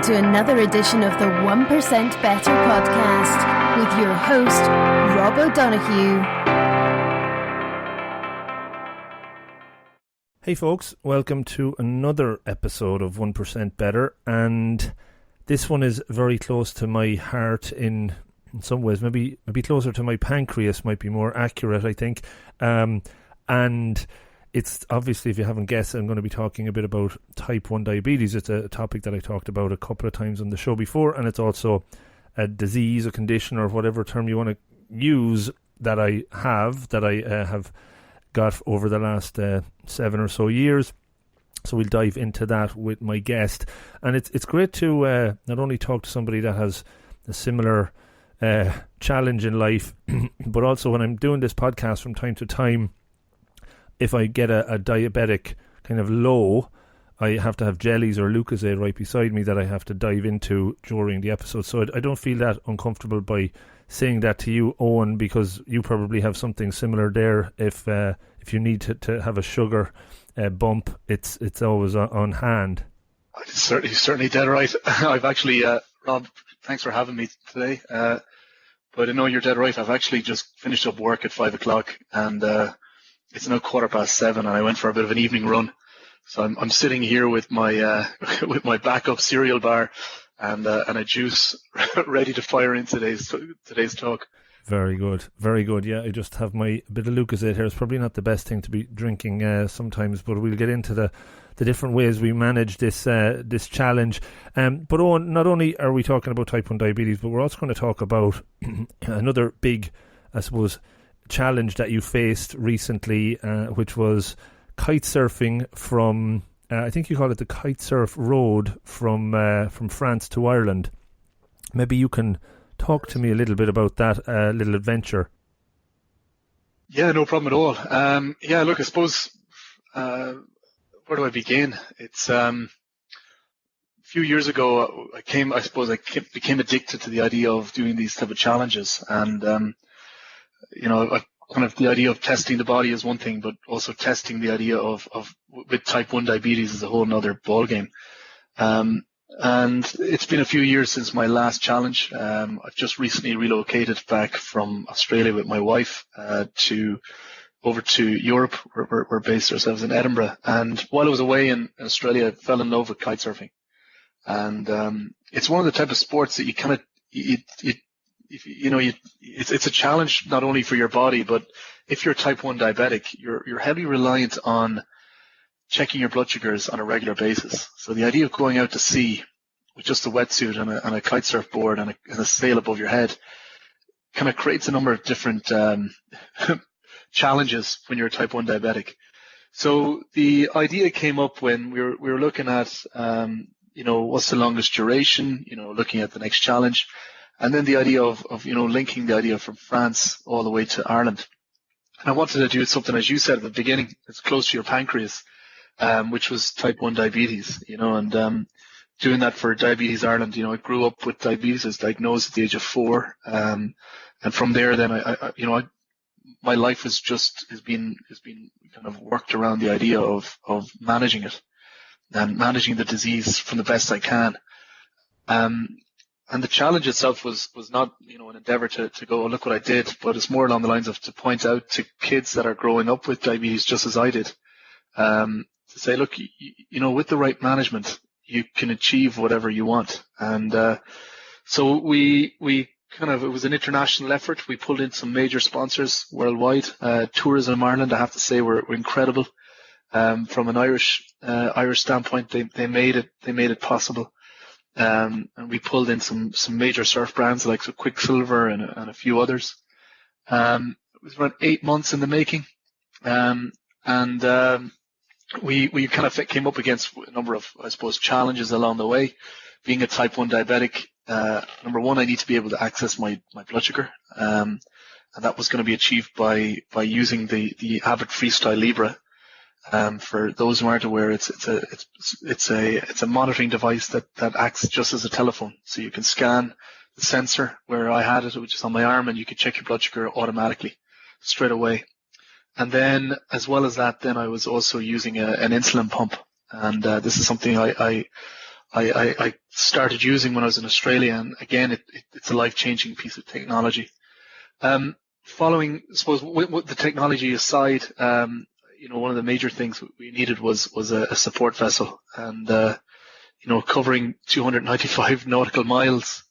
to another edition of the 1% Better podcast with your host, Rob O'Donoghue. Hey folks, welcome to another episode of 1% Better, and this one is very close to my heart in some ways, maybe closer to my pancreas might be more accurate, I think. And it's obviously, if you haven't guessed, I'm going to be talking a bit about type 1 diabetes. It's a topic that I talked about a couple of times on the show before, and it's also a disease, a condition, or whatever term you want to use that I have got over the last 7 or so years. So we'll dive into that with my guest. And it's great to not only talk to somebody that has a similar challenge in life, but also when I'm doing this podcast from time to time, if I get a diabetic kind of low, I have to have jellies or Lucozade right beside me that I have to dive into during the episode. So I don't feel that uncomfortable by saying that to you, Eoghan, because you probably have something similar there. If you need to have a sugar bump, it's always on hand. You're certainly dead right. I've actually, Rob, thanks for having me today. But I know you're dead right. I've actually just finished up work at 5 o'clock, and it's now 7:15, and I went for a bit of an evening run. So I'm sitting here with my with my backup cereal bar and a juice ready to fire in today's talk. Very good, very good. Yeah, I just have my bit of Lucozade here. It's probably not the best thing to be drinking sometimes, but we'll get into the different ways we manage this challenge. But Eoghan, not only are we talking about type 1 diabetes, but we're also going to talk about another big, I suppose, challenge that you faced recently, which was kite surfing from, I think you call it the Kite Surf Road from France to Ireland. Maybe you can talk to me a little bit about that little adventure. Yeah, no problem at all. Look, I suppose, where do I begin? It's a few years ago, I became addicted to the idea of doing these type of challenges, and kind of the idea of testing the body is one thing, but also testing the idea of with type 1 diabetes is a whole nother ballgame. And it's been a few years since my last challenge. I've just recently relocated back from Australia with my wife over to Europe. We're based ourselves in Edinburgh. And while I was away in Australia, I fell in love with kite surfing. And it's one of the type of sports that you kind of it's a challenge not only for your body, but if you're type 1 diabetic, you're heavily reliant on checking your blood sugars on a regular basis. So the idea of going out to sea with just a wetsuit and a kite surf board and a sail above your head kind of creates a number of different challenges when you're a type 1 diabetic. So the idea came up when we were looking at what's the longest duration, looking at the next challenge. And then the idea of linking the idea from France all the way to Ireland. And I wanted to do something, as you said at the beginning, that's close to your pancreas, which was type 1 diabetes, and doing that for Diabetes Ireland. I grew up with diabetes. I was diagnosed at the age of 4. And from there, then my life has been kind of worked around the idea of managing it and managing the disease from the best I can. And the challenge itself was not, an endeavor to go, oh, look what I did, but it's more along the lines of to point out to kids that are growing up with diabetes just as I did, to say, look, with the right management, you can achieve whatever you want. And so we it was an international effort. We pulled in some major sponsors worldwide. Tourism Ireland, I have to say, were incredible. From an Irish standpoint, they made it possible. And we pulled in some major surf brands like Quicksilver and a few others. It was around 8 months in the making. We kind of came up against a number of, I suppose, challenges along the way. Being a type 1 diabetic, number one, I need to be able to access my blood sugar. And that was going to be achieved by using the Abbott Freestyle Libre. For those who aren't aware, it's a monitoring device that acts just as a telephone. So you can scan the sensor where I had it, which is on my arm, and you can check your blood sugar automatically straight away. And then, as well as that, then I was also using an insulin pump, and this is something I I started using when I was in Australia, and again, it's a life-changing piece of technology. Following, I suppose, with the technology aside, one of the major things we needed was a support vessel, and covering 295 nautical miles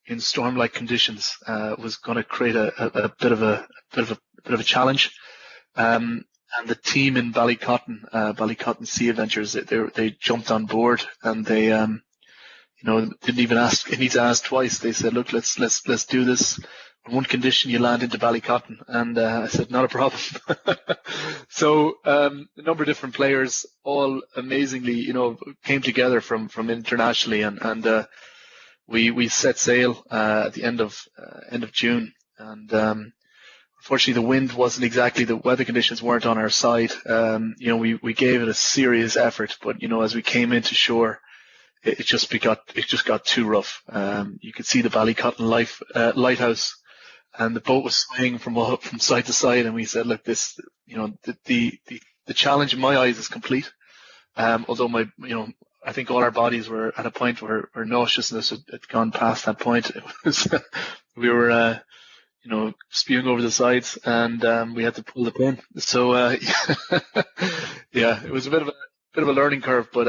in storm-like conditions was going to create a bit of a challenge. And the team in Ballycotton Sea Adventures, they jumped on board, and they didn't even need to ask twice. They said, "Look, let's do this. On one condition, you land into Ballycotton." And I said, "Not a problem." So a number of different players, all amazingly, came together from internationally, and we set sail at the end of June. And unfortunately, the wind wasn't exactly, the weather conditions weren't on our side. We gave it a serious effort, but as we came into shore, it just got too rough. You could see the Ballycotton lighthouse, and the boat was swaying from side to side. And we said, "Look, this, the challenge in my eyes is complete." Although I think all our bodies were at a point where nauseousness had gone past that point. It was, we were, spewing over the sides, and we had to pull the pin. So yeah, it was a bit of a learning curve, but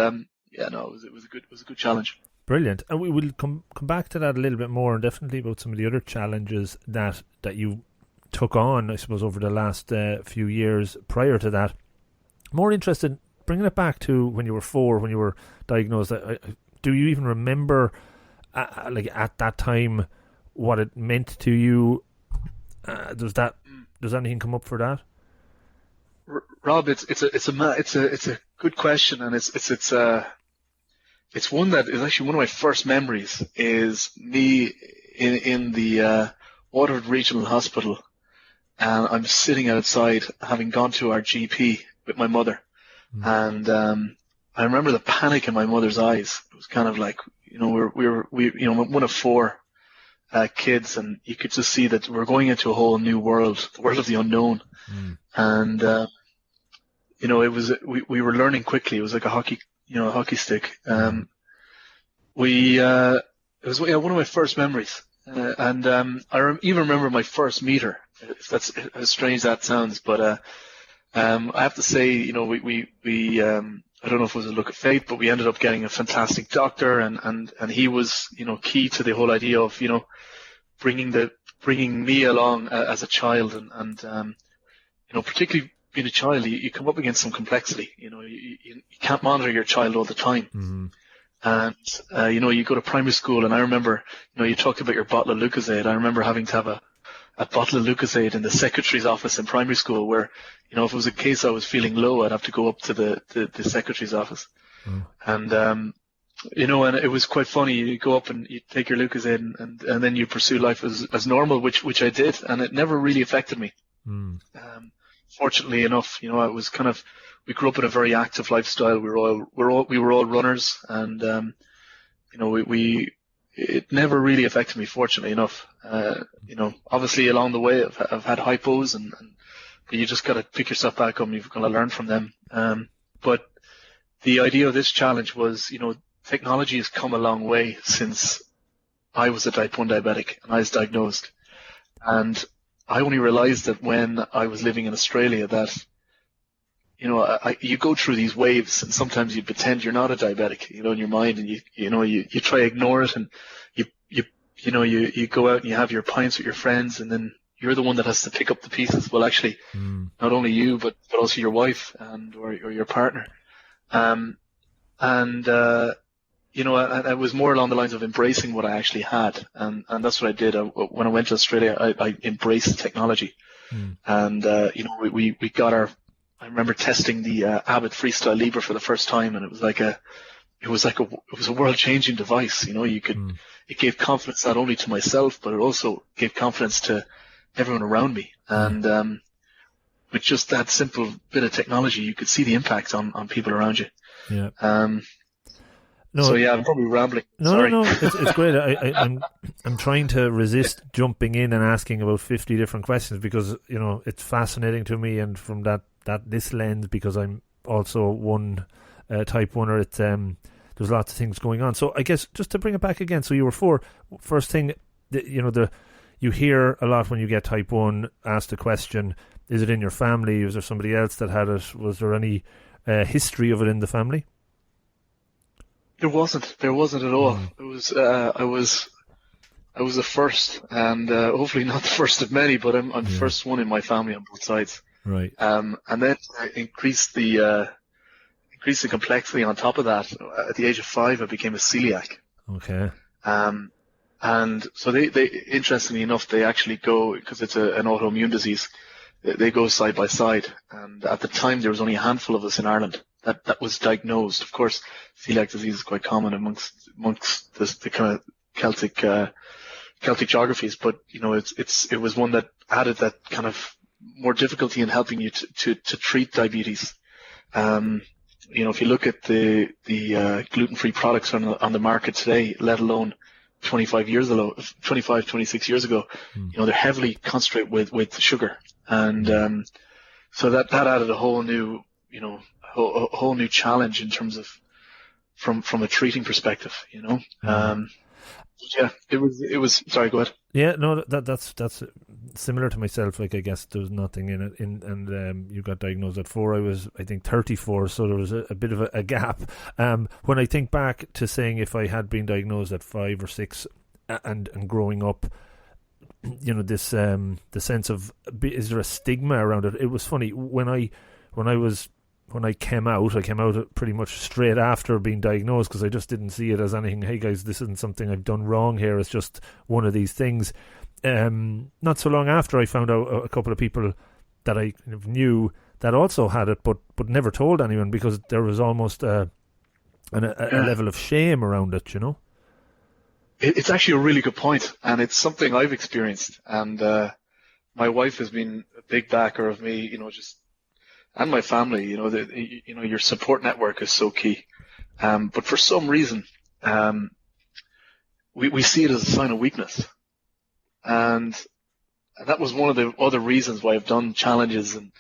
it was a good challenge. Brilliant. And we will come back to that a little bit more, and definitely about some of the other challenges that you took on, I suppose, over the last few years prior to that. More interested, bringing it back to when you were 4, when you were diagnosed. Do you even remember, at that time, what it meant to you? Does anything come up for that? Rob, it's a good question, and it's one that is actually one of my first memories. Is me in the Waterford Regional Hospital, and I'm sitting outside, having gone to our GP with my mother, and I remember the panic in my mother's eyes. It was kind of like, we were one of 4 kids, and you could just see that we're going into a whole new world, the world of the unknown. And it was, we were learning quickly. It was like a hockey stick. It was one of my first memories, and I even remember my first meter. If that's as strange that sounds, but I have to say, we I don't know if it was a look of fate, but we ended up getting a fantastic doctor, and he was, key to the whole idea of, bringing me along as a child, and particularly being a child, you come up against some complexity. You can't monitor your child all the time. And you go to primary school, and I remember, you talked about your bottle of Lucozade. I remember having to have a bottle of Lucozade in the secretary's office in primary school, where, if it was a case I was feeling low, I'd have to go up to the secretary's office. And and it was quite funny. You go up and you take your Lucozade, and then you pursue life as normal, which I did, and it never really affected me. Fortunately enough, it was kind of, we grew up in a very active lifestyle. We were all runners, and it never really affected me, fortunately enough. Obviously along the way I've had hypos, but you just got to pick yourself back up, and you've got to learn from them. But the idea of this challenge was, technology has come a long way since I was a type 1 diabetic and I was diagnosed. And I only realized that when I was living in Australia that, you go through these waves, and sometimes you pretend you're not a diabetic, in your mind, and you try to ignore it, and you go out and you have your pints with your friends, and then you're the one that has to pick up the pieces. Well, actually, not only you, but also your wife or your partner. And it was more along the lines of embracing what I actually had, and that's what I did. When I went to Australia, I embraced the technology, and we got I remember testing the Abbott Freestyle Libre for the first time, and it was a world-changing device. It gave confidence not only to myself, but it also gave confidence to everyone around me. And with just that simple bit of technology, you could see the impact on people around you. Yeah. No, so yeah, I'm probably rambling. Sorry. No, it's great. I'm trying to resist jumping in and asking about 50 different questions, because it's fascinating to me, and from this lens, because I'm also one type 1er. there's lots of things going on. So I guess just to bring it back again, so you were 4. First thing, you hear a lot when you get type 1 asked the question, is it in your family? Was there somebody else that had it? Was there any history of it in the family? There wasn't at all. It was I was the first, and hopefully not the first of many, but I'm the first one in my family on both sides. Right. And then I increased the complexity on top of that. At the age of 5, I became a celiac. Okay. And so they interestingly enough, they actually go, because it's an autoimmune disease, they go side by side. And at the time, there was only a handful of us in Ireland that was diagnosed. Of course, celiac disease is quite common amongst the kind of Celtic geographies, but it was one that added that kind of more difficulty in helping you to treat diabetes. If you look at the gluten-free products on the market today, let alone 26 years ago, they're heavily concentrated with sugar, and so that added a whole new challenge in terms of from a treating perspective. Yeah, it was. Sorry, go ahead. Yeah, no, that's similar to myself. Like, I guess there was nothing in it, and you got diagnosed at 4. I was, I think, 34, so there was a bit of a gap. When I think back to saying if I had been diagnosed at 5 or 6, and growing up, this the sense of, is there a stigma around it? It was funny when I came out pretty much straight after being diagnosed, because I just didn't see it as anything, hey guys, this isn't something I've done wrong here, it's just one of these things. Not so long after, I found out a couple of people that I kind of knew that also had it, but never told anyone, because there was almost a level of shame around it, It's actually a really good point, and it's something I've experienced, and my wife has been a big backer of me, and my family. Your support network is so key. But for some reason, we see it as a sign of weakness, and that was one of the other reasons why I've done challenges, and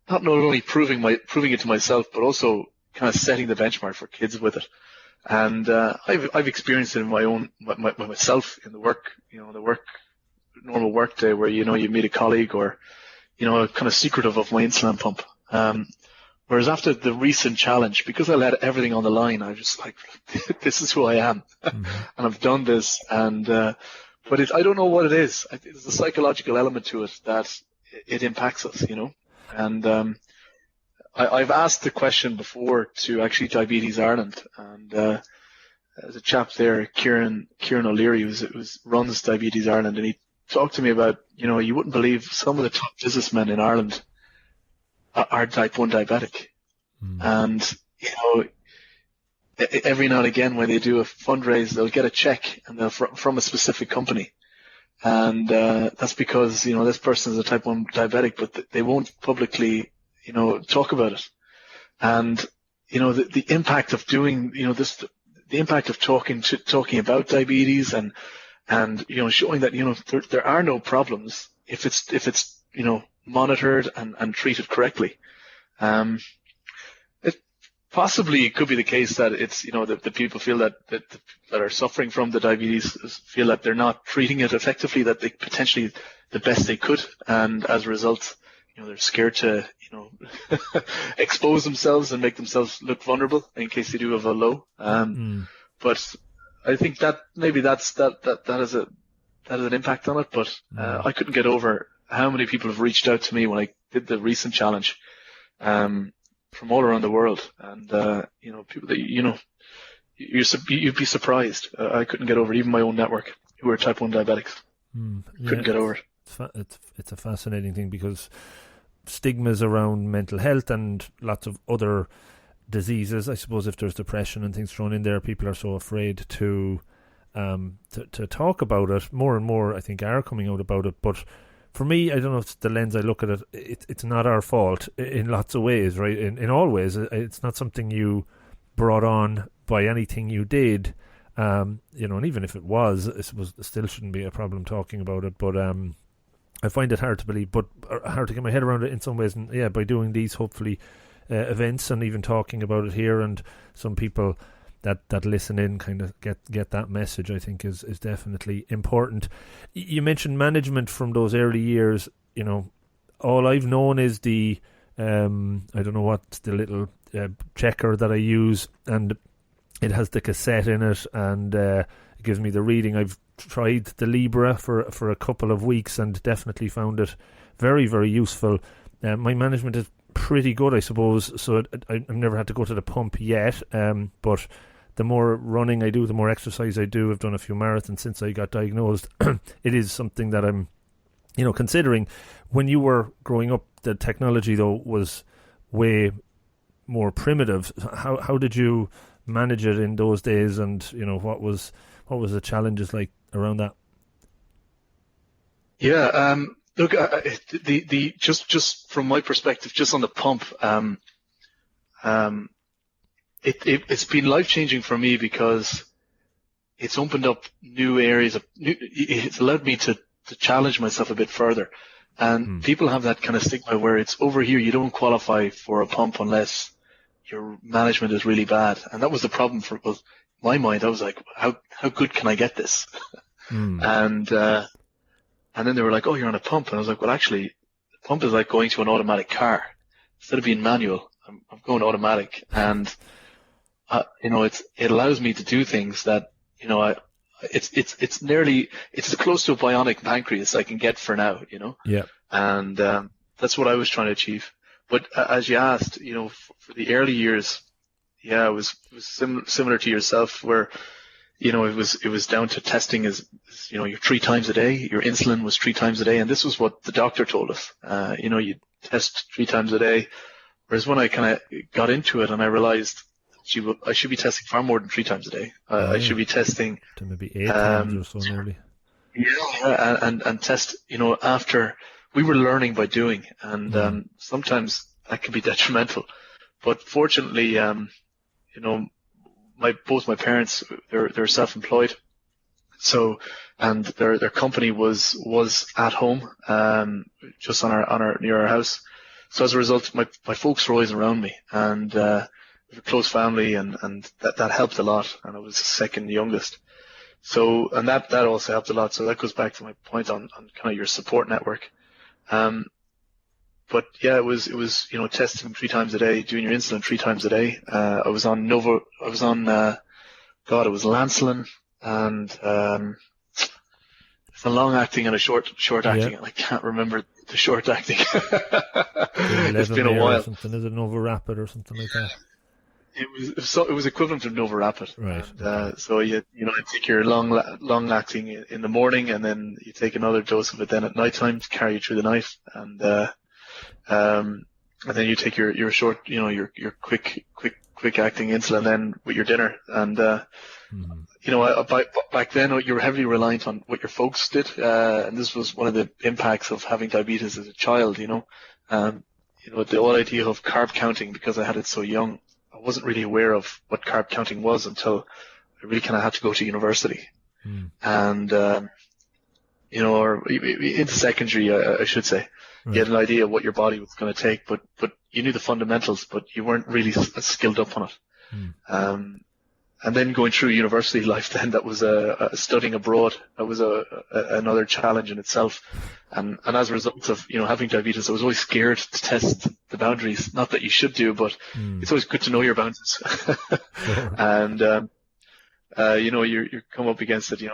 not only proving it to myself, but also kind of setting the benchmark for kids with it. And I've experienced it in myself in the work, normal work day, where you meet a colleague, or kind of secretive of my insulin pump. Whereas after the recent challenge, because I let everything on the line, I was just like, this is who I am, and I've done this. And but I don't know what it is. There's a psychological element to it that it impacts us, And I've asked the question before to actually Diabetes Ireland, and there's a chap there, Kieran O'Leary, who runs Diabetes Ireland, and he talked to me about, you wouldn't believe some of the top businessmen in Ireland are type 1 diabetic. And, every now and again when they do a fundraise, they'll get a check and from a specific company. And that's because, this person is a type 1 diabetic, but they won't publicly talk about it. And, the impact of doing, the impact of talking about diabetes and showing that, there are no problems if it's, monitored and treated correctly. It could be the case that it's, that the people feel that are suffering from the diabetes feel that they're not treating it effectively, that they potentially the best they could. And as a result, they're scared to, expose themselves and make themselves look vulnerable in case they do have a low. But I think that maybe that has an impact on it. But I couldn't get over how many people have reached out to me when I did the recent challenge, from all around the world, and people that you'd be surprised. I couldn't get over it. Even my own network, who are type 1 diabetics, couldn't get over it. It's a fascinating thing, because stigmas around mental health and lots of other diseases. I suppose if there's depression and things thrown in there, people are so afraid to talk about it. More and more, I think, are coming out about it. But for me, I don't know if it's the lens I look at it, it's not our fault in lots of ways, right? In all ways. It's not something you brought on by anything you did. And even if it was, I suppose it still shouldn't be a problem talking about it. But I find it hard to believe, but hard to get my head around it in some ways. And by doing these, hopefully, events and even talking about it here, and some people that listen in, kind of get that message, I think is definitely important. You mentioned management from those early years. You know, all I've known is the I don't know what's the little checker that I use, and it has the cassette in it, and it gives me the reading. I've tried the Libra for a couple of weeks and definitely found it very, very useful. My management is pretty good, I suppose, so I've never had to go to the pump yet, but the more running I do, the more exercise I do. I've done a few marathons since I got diagnosed. It is something that I'm, considering. When you were growing up, the technology though was way more primitive. How did you manage it in those days, and what was the challenges like around that? Yeah, look, the just from my perspective, just on the pump, it's been life changing for me because it's opened up new areas it's allowed me to challenge myself a bit further. And people have that kind of stigma where it's over here, you don't qualify for a pump unless your management is really bad. And that was the problem for my mind. I was like, how good can I get this? And then they were like, oh, you're on a pump. And I was like, well, actually, the pump is like going to an automatic car. Instead of being manual, I'm going automatic. And, it allows me to do things that, it's as close to a bionic pancreas I can get for now, Yeah. And that's what I was trying to achieve. But as you asked, for the early years, yeah, it was similar to yourself, where it was down to testing you're 3 times a day. Your insulin was 3 times a day, and this was what the doctor told us. You test 3 times a day. Whereas when I kind of got into it and I realized I should be testing far more than 3 times a day. I should be testing to maybe 8 times or so nearly. Yeah, and test. After we were learning by doing, and sometimes that can be detrimental. But fortunately, both my parents, they're self-employed, so, and their company was at home, just near our house. So as a result, my folks were always around me, and we have a close family, and that helped a lot. And I was the second youngest, so, and that also helped a lot. So that goes back to my point on kind of your support network. But yeah, it was testing 3 times a day, doing your insulin 3 times a day. I was on it was Lancelin, and it's a long acting and a short acting, and I can't remember the short acting. It's been a while. Or something. Is it Nova Rapid or something like that? It was equivalent of Nova Rapid. Right. And, so you take your long acting in the morning, and then you take another dose of it then at night time to carry you through the night, and then you take your short, your quick acting insulin then with your dinner. And back then you were heavily reliant on what your folks did, and this was one of the impacts of having diabetes as a child. The whole idea of carb counting, because I had it so young, I wasn't really aware of what carb counting was until I really kind of had to go to university, and or into secondary, I should say. Right. You had an idea of what your body was going to take, but you knew the fundamentals, but you weren't really skilled up on it. And then going through university life, then that was studying abroad. That was another challenge in itself. And as a result of having diabetes, I was always scared to test the boundaries. Not that you should do, but it's always good to know your boundaries. Sure. And you come up against it, the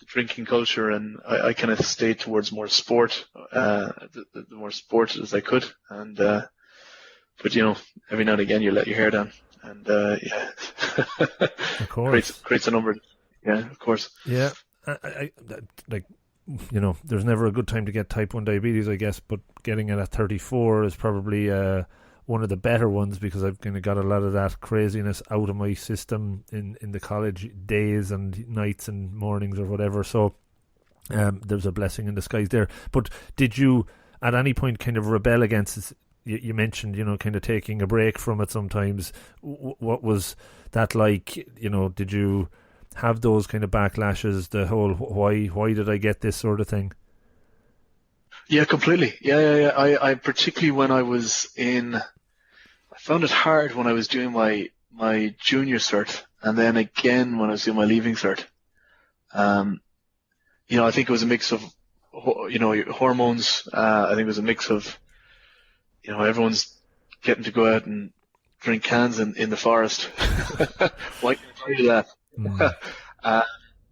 drinking culture, and I kind of stayed towards more sport, the more sport as I could. And but every now and again you let your hair down. And yeah, of course, creates a number. Yeah, of course. Yeah, I there's never a good time to get type 1 diabetes, I guess, but getting it at 34 is probably one of the better ones, because I've kind of got a lot of that craziness out of my system in the college days and nights and mornings or whatever. So there's a blessing in disguise there. But did you at any point kind of rebel against this? You mentioned, kind of taking a break from it sometimes. What was that like? Did you have those kind of backlashes, the whole why did I get this sort of thing? Yeah, completely. Yeah. I particularly when I was I found it hard when I was doing my junior cert, and then again when I was doing my leaving cert. I think it was a mix of, hormones. I think it was a mix of, everyone's getting to go out and drink cans in the forest. Why can't I do that?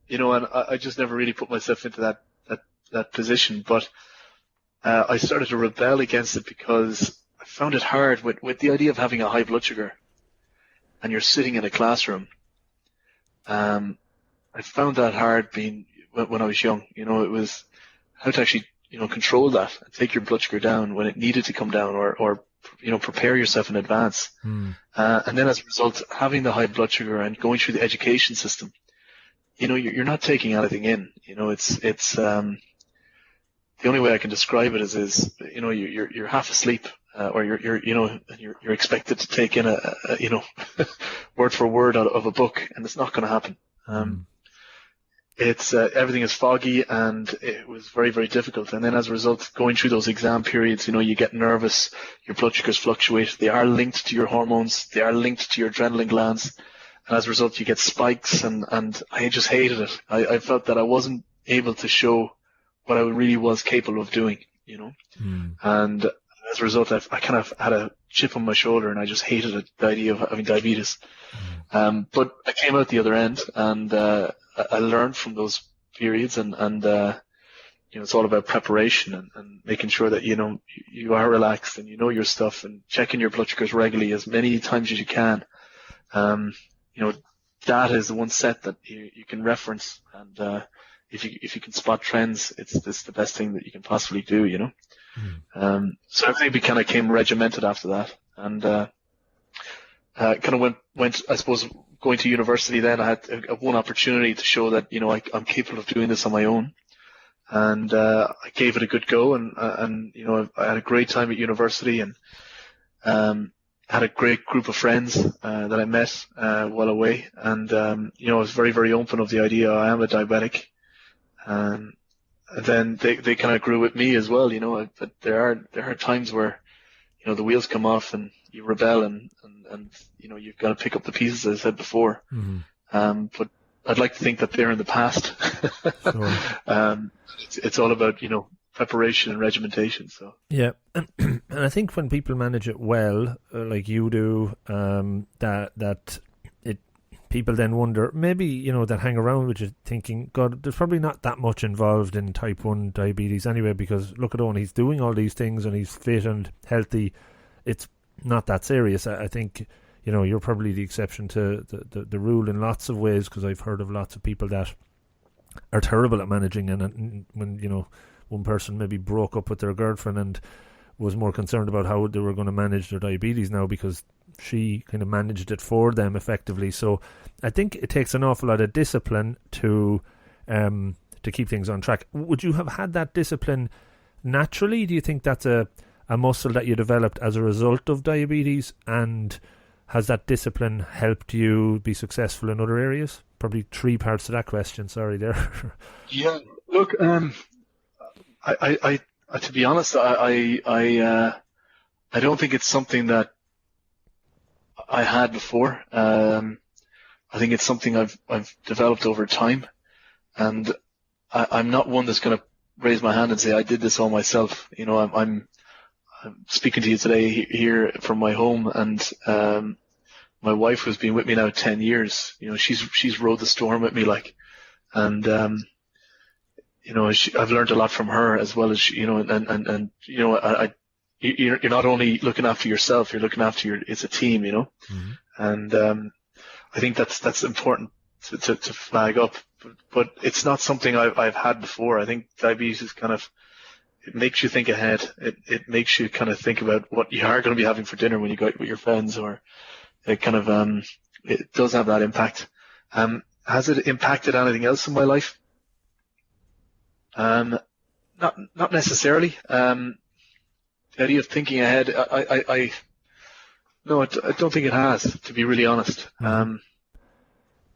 And I just never really put myself into that position. But I started to rebel against it because I found it hard with the idea of having a high blood sugar and you're sitting in a classroom. I found that hard when I was young. It was how to actually, control that and take your blood sugar down when it needed to come down or prepare yourself in advance. And then as a result, having the high blood sugar and going through the education system, you're not taking anything in. It's the only way I can describe it is you're half asleep, or you're expected to take in a word for word out of a book, and it's not going to happen. It's everything is foggy, and it was very, very difficult. And then as a result, going through those exam periods, you get nervous, your blood sugars fluctuate. They are linked to your hormones. They are linked to your adrenaline glands. And as a result, you get spikes, and I just hated it. I felt that I wasn't able to show what I really was capable of doing, And as a result, I kind of had a chip on my shoulder, and I just hated it, the idea of having diabetes. But I came out the other end, and I learned from those periods, and it's all about preparation and making sure that you are relaxed and you know your stuff, and checking your blood sugars regularly as many times as you can. Data is the one set that you can reference, and if you can spot trends, it's the best thing that you can possibly do. So everything kind of came regimented after that, and kind of went I suppose, going to university. Then I had one opportunity to show that I'm capable of doing this on my own, and I gave it a good go, and I had a great time at university, and had a great group of friends that I met while away, and I was very, very open of the idea I am a diabetic, and then they kind of grew with me as well. But there are times where the wheels come off and you rebel, and you've got to pick up the pieces, as I said before. But I'd like to think that they're in the past. Sure. It's all about preparation and regimentation. So yeah, and I think when people manage it well, like you do, that people then wonder, maybe that hang around with you thinking, God, there's probably not that much involved in type 1 diabetes anyway, because look at Eoghan, he's doing all these things and he's fit and healthy. It's not that serious. I think you're probably the exception to the rule in lots of ways, because I've heard of lots of people that are terrible at managing, and when one person maybe broke up with their girlfriend and was more concerned about how they were going to manage their diabetes now because she kind of managed it for them effectively. So I think it takes an awful lot of discipline to keep things on track. Would you have had that discipline naturally? Do you think that's a muscle that you developed as a result of diabetes, and has that discipline helped you be successful in other areas? Probably three parts to that question. Sorry there. Yeah, look, I to be honest, I don't think it's something that I had before. I think it's something I've developed over time, and I'm not one that's going to raise my hand and say I did this all myself. I'm speaking to you today here from my home, and my wife, who's been with me now 10 years, she's rode the storm with me, and I've learned a lot from her, as well as you're not only looking after yourself, you're looking after it's a team, Mm-hmm. and I think that's important to flag up, but it's not something I've had before. I think diabetes is it makes you think ahead. It makes you kind of think about what you are going to be having for dinner when you go out with your friends, or it it does have that impact. Has it impacted anything else in my life? Not necessarily. The idea of thinking ahead, I don't think it has, to be really honest.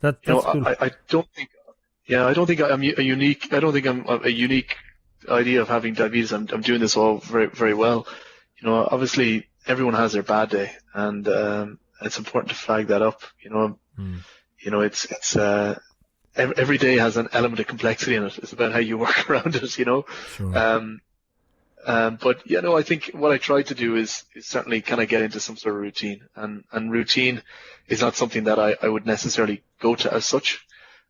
That's cool. I don't think I'm a unique. I don't think I'm a unique idea of having diabetes. I'm doing this all very, very well. Obviously everyone has their bad day, and it's important to flag that up. every day has an element of complexity in it. It's about how you work around it, Sure. But I think what I try to do is certainly kind of get into some sort of routine, and routine is not something that I would necessarily go to as such.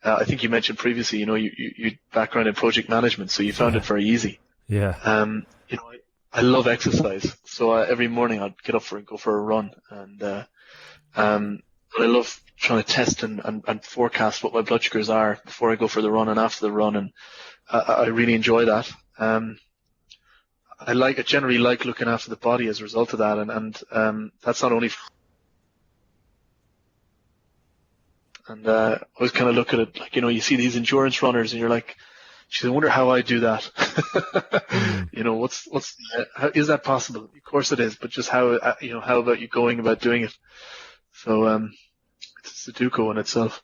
I think you mentioned previously, you background in project management, so you found it very easy. Yeah. I love exercise, so every morning I'd get up and go for a run, and but I love trying to test and forecast what my blood sugars are before I go for the run and after the run, and I really enjoy that. I generally like looking after the body as a result of that, and that's not only. And I always kind of look at it like, you see these endurance runners, and you're like, geez, I wonder how I do that. How is that possible? Of course it is, but just how about you going about doing it? So it's a Sudoku in itself.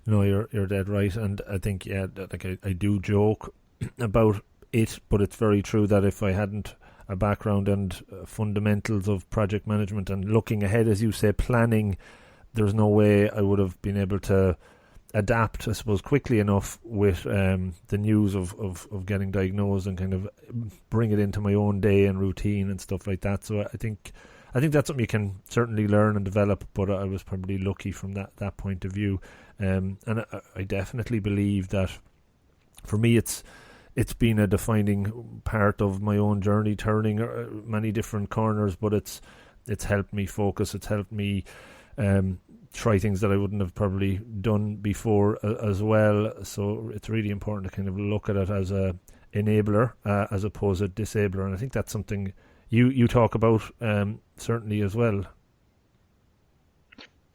No, you're dead right, and I think I do joke about it, but it's very true that if I hadn't a background and fundamentals of project management and looking ahead, as you say, planning, there's no way I would have been able to adapt, I suppose, quickly enough with the news of getting diagnosed and kind of bring it into my own day and routine and stuff like that. So I think that's something you can certainly learn and develop, but I was probably lucky from that point of view. And I definitely believe that for me it's been a defining part of my own journey, turning many different corners, but it's helped me focus, it's helped me try things that I wouldn't have probably done before as well. So it's really important to kind of look at it as a enabler as opposed to disabler, and I think that's something you talk about certainly as well.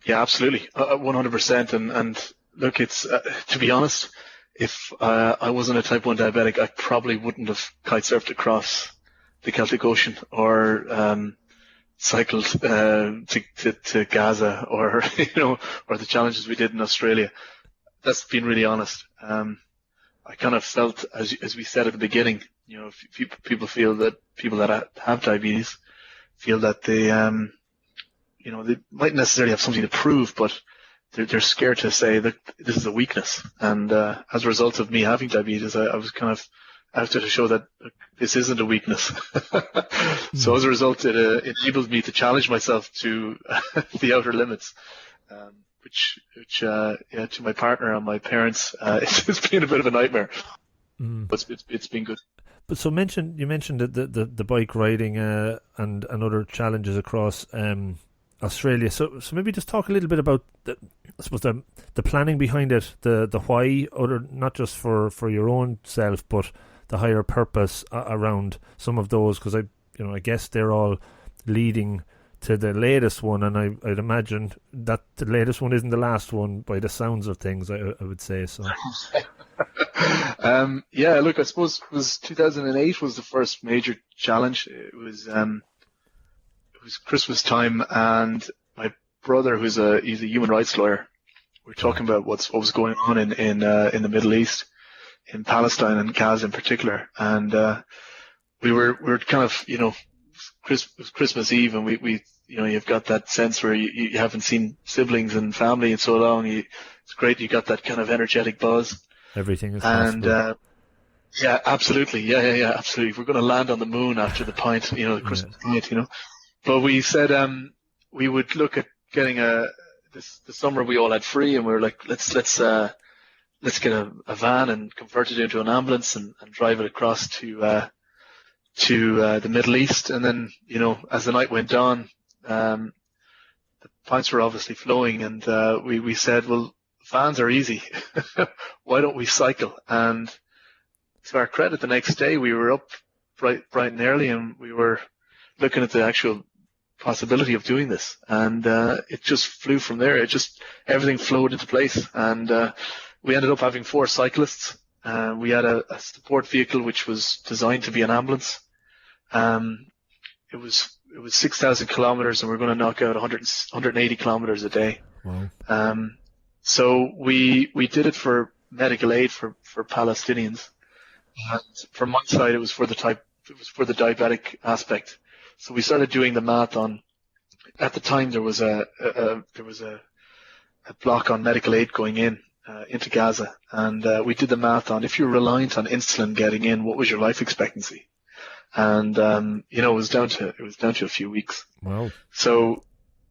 Yeah, absolutely, 100%. And look, it's to be honest, if I wasn't a type 1 diabetic, I probably wouldn't have kite surfed across the Celtic Ocean or cycled to Gaza, or or the challenges we did in Australia. That's being really honest. I kind of felt, as we said at the beginning, if people feel that people that have diabetes feel that they they might necessarily have something to prove, but they're scared to say that this is a weakness. And as a result of me having diabetes, I was kind of out to show that this isn't a weakness. So as a result, it enabled me to challenge myself to the outer limits, which to my partner and my parents, it's been a bit of a nightmare. But it's been good. But so you mentioned the bike riding and other challenges across Australia. So maybe just talk a little bit about the planning behind it, the why, not just for your own self, but the higher purpose around some of those, because I guess they're all leading to the latest one, and I'd imagine that the latest one isn't the last one by the sounds of things. I would say so. Look, I suppose it was 2008 was the first major challenge. It was Christmas time, and my brother, he's a human rights lawyer, we were talking about what was going on in the Middle East, in Palestine and Gaza in particular, and we were kind of Christmas Eve, and we you've got that sense where you haven't seen siblings and family in so long. It's great, you got that kind of energetic buzz. Everything is possible. And yeah, absolutely, yeah, absolutely. We're going to land on the moon after the pint, the Christmas pint, But we said we would look at getting the summer we all had free, and we were like, let's get a van and convert it into an ambulance and drive it across to the Middle East. And then, as the night went on, the pints were obviously flowing, and we said, well, vans are easy. Why don't we cycle? And to our credit, the next day we were up bright and early, and we were looking at the actual possibility of doing this, and it just flew from there. Everything flowed into place, and we ended up having 4 cyclists. We had a support vehicle which was designed to be an ambulance. It was 6,000 kilometers, and we're going to knock out 180 kilometers a day. Wow. So we did it for medical aid for Palestinians, and from my side it was for the diabetic aspect. So we started doing the math on. At the time, there was a block on medical aid going into Gaza, and we did the math on if you're reliant on insulin getting in, what was your life expectancy? And it was down to a few weeks. Wow. So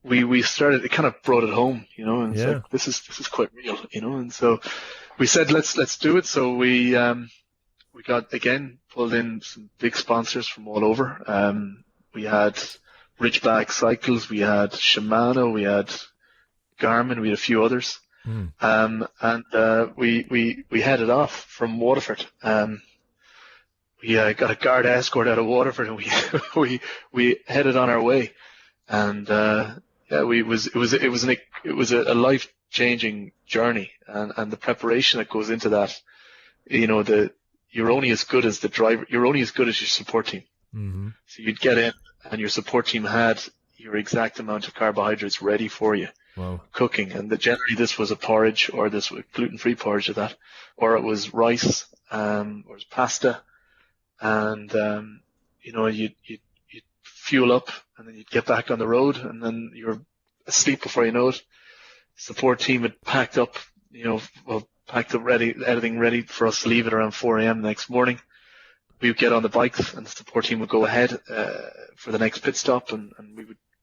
we started. It kind of brought it home, and it's Yeah. like this is quite real, and so we said let's do it. So we got again pulled in some big sponsors from all over. We had Ridgeback Cycles, we had Shimano, we had Garmin, we had a few others. And we headed off from Waterford. We got a guard escort out of Waterford, and we headed on our way. And it was a life changing journey, and the preparation that goes into that. You're only as good as the driver. You're only as good as your support team. Mm-hmm. So you'd get in, and your support team had your exact amount of carbohydrates ready for you. Wow. Cooking, and generally this was a porridge, or this was gluten-free porridge of that, or it was rice, or it was pasta, and you'd fuel up, and then you'd get back on the road, and then you're asleep before you know it. Support team had packed up ready, everything ready for us to leave at around 4 a.m. the next morning. We would get on the bikes, and the support team would go ahead for the next pit stop, and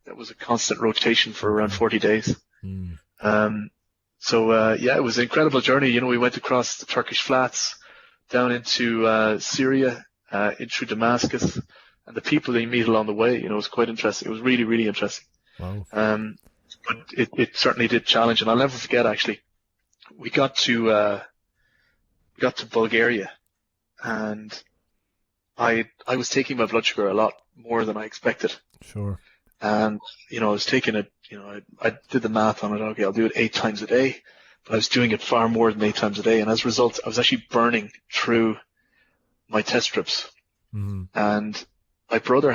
that was a constant rotation for around 40 days. Mm. It was an incredible journey. We went across the Turkish flats, down into Syria, in through Damascus, and the people that you meet along the way, it was quite interesting. It was really, really interesting. Wow. But it certainly did challenge, and I'll never forget, actually, we got to Bulgaria, and I was taking my blood sugar a lot more than I expected. Sure. And, I was taking it, I did the math on it. Okay, I'll do it 8 times a day, but I was doing it far more than 8 times a day. And as a result, I was actually burning through my test strips. Mm-hmm. And my brother